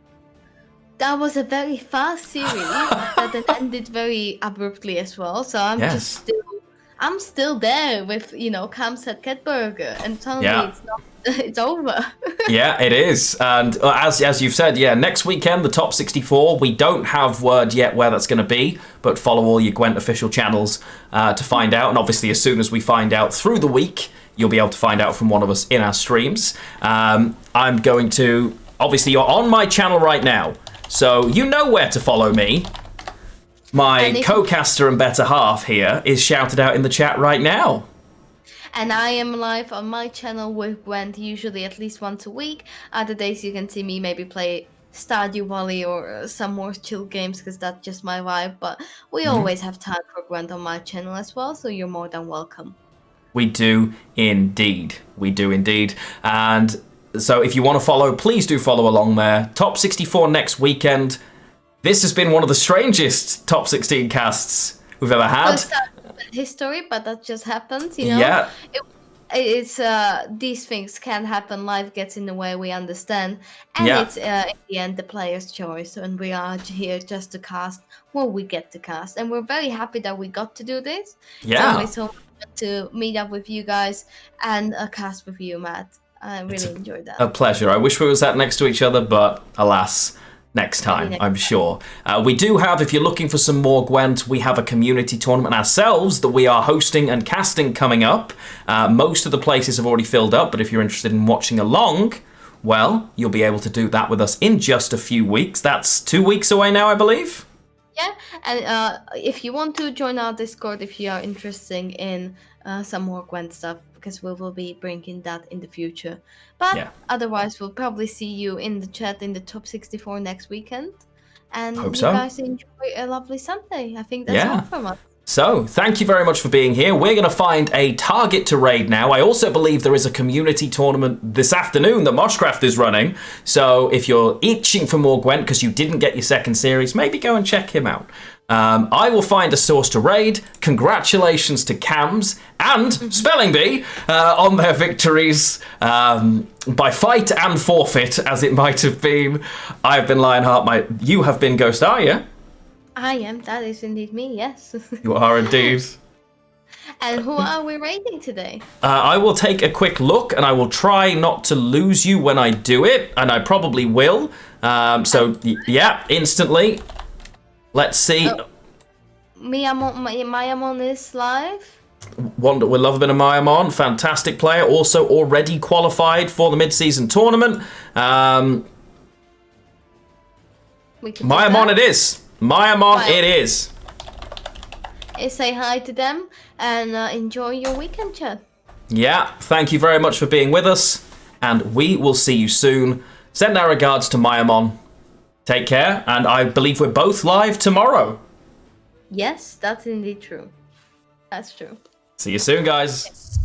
That was a very fast series that then ended very abruptly as well. So I'm still there with Kams and Catburger, and suddenly it's over. Yeah, it is. And as you've said, next weekend the top 64. We don't have word yet where that's going to be, but follow all your Gwent official channels to find out. And obviously, as soon as we find out through the week, you'll be able to find out from one of us in our streams. I'm going to obviously you're on my channel right now. So you know where to follow me. My co-caster and better half here is shouted out in the chat right now. And I am live on my channel with Gwent, usually at least once a week. Other days you can see me maybe play Stardew Valley or some more chill games because that's just my vibe. But we always have time for Gwent on my channel as well, so you're more than welcome. We do indeed. And So if you want to follow, please do follow along there. Top 64 next weekend. This has been one of the strangest top 16 casts we've ever had. It's history, but that just happens, you know? Yeah. It's these things can happen. Life gets in the way. We understand, and it's in the end the player's choice. And we are here just to cast what we get to cast, and we're very happy that we got to do this. Yeah. It's always so fun to meet up with you guys and cast with you, Matt. I really enjoyed that. A pleasure. I wish we were sat next to each other, but alas. Next time, I'm sure. We do have, if you're looking for some more Gwent, we have a community tournament ourselves that we are hosting and casting coming up. Most of the places have already filled up, but if you're interested in watching along, well, you'll be able to do that with us in just a few weeks. That's 2 weeks away now, I believe. Yeah, and if you want to join our Discord, if you are interested in some more Gwent stuff, because we will be bringing that in the future. But otherwise, we'll probably see you in the chat in the top 64 next weekend. And Hope you so. guys enjoy a lovely Sunday. I think that's all from us. So, thank you very much for being here. We're going to find a target to raid now. I also believe there is a community tournament this afternoon that Moshcraft is running. So, if you're itching for more Gwent because you didn't get your second series, maybe go and check him out. I will find a source to raid. Congratulations to Kams and Spellingbee on their victories by fight and forfeit, as it might have been. I've been Lionheart. You have been GhostArya. I am. That is indeed me, yes. You are indeed. And who are we rating today? I will take a quick look, and I will try not to lose you when I do it, and I probably will. Instantly. Let's see. Mayamon is live. We love a bit of Mayamon. Fantastic player. Also already qualified for the mid-season tournament. Mayamon it is. Mayamon it is. Say hi to them and enjoy your weekend, chat. Yeah, thank you very much for being with us, and we will see you soon. Send our regards to Mayamon. Take care, and I believe we're both live tomorrow. Yes, that's indeed true. That's true. See you soon, guys.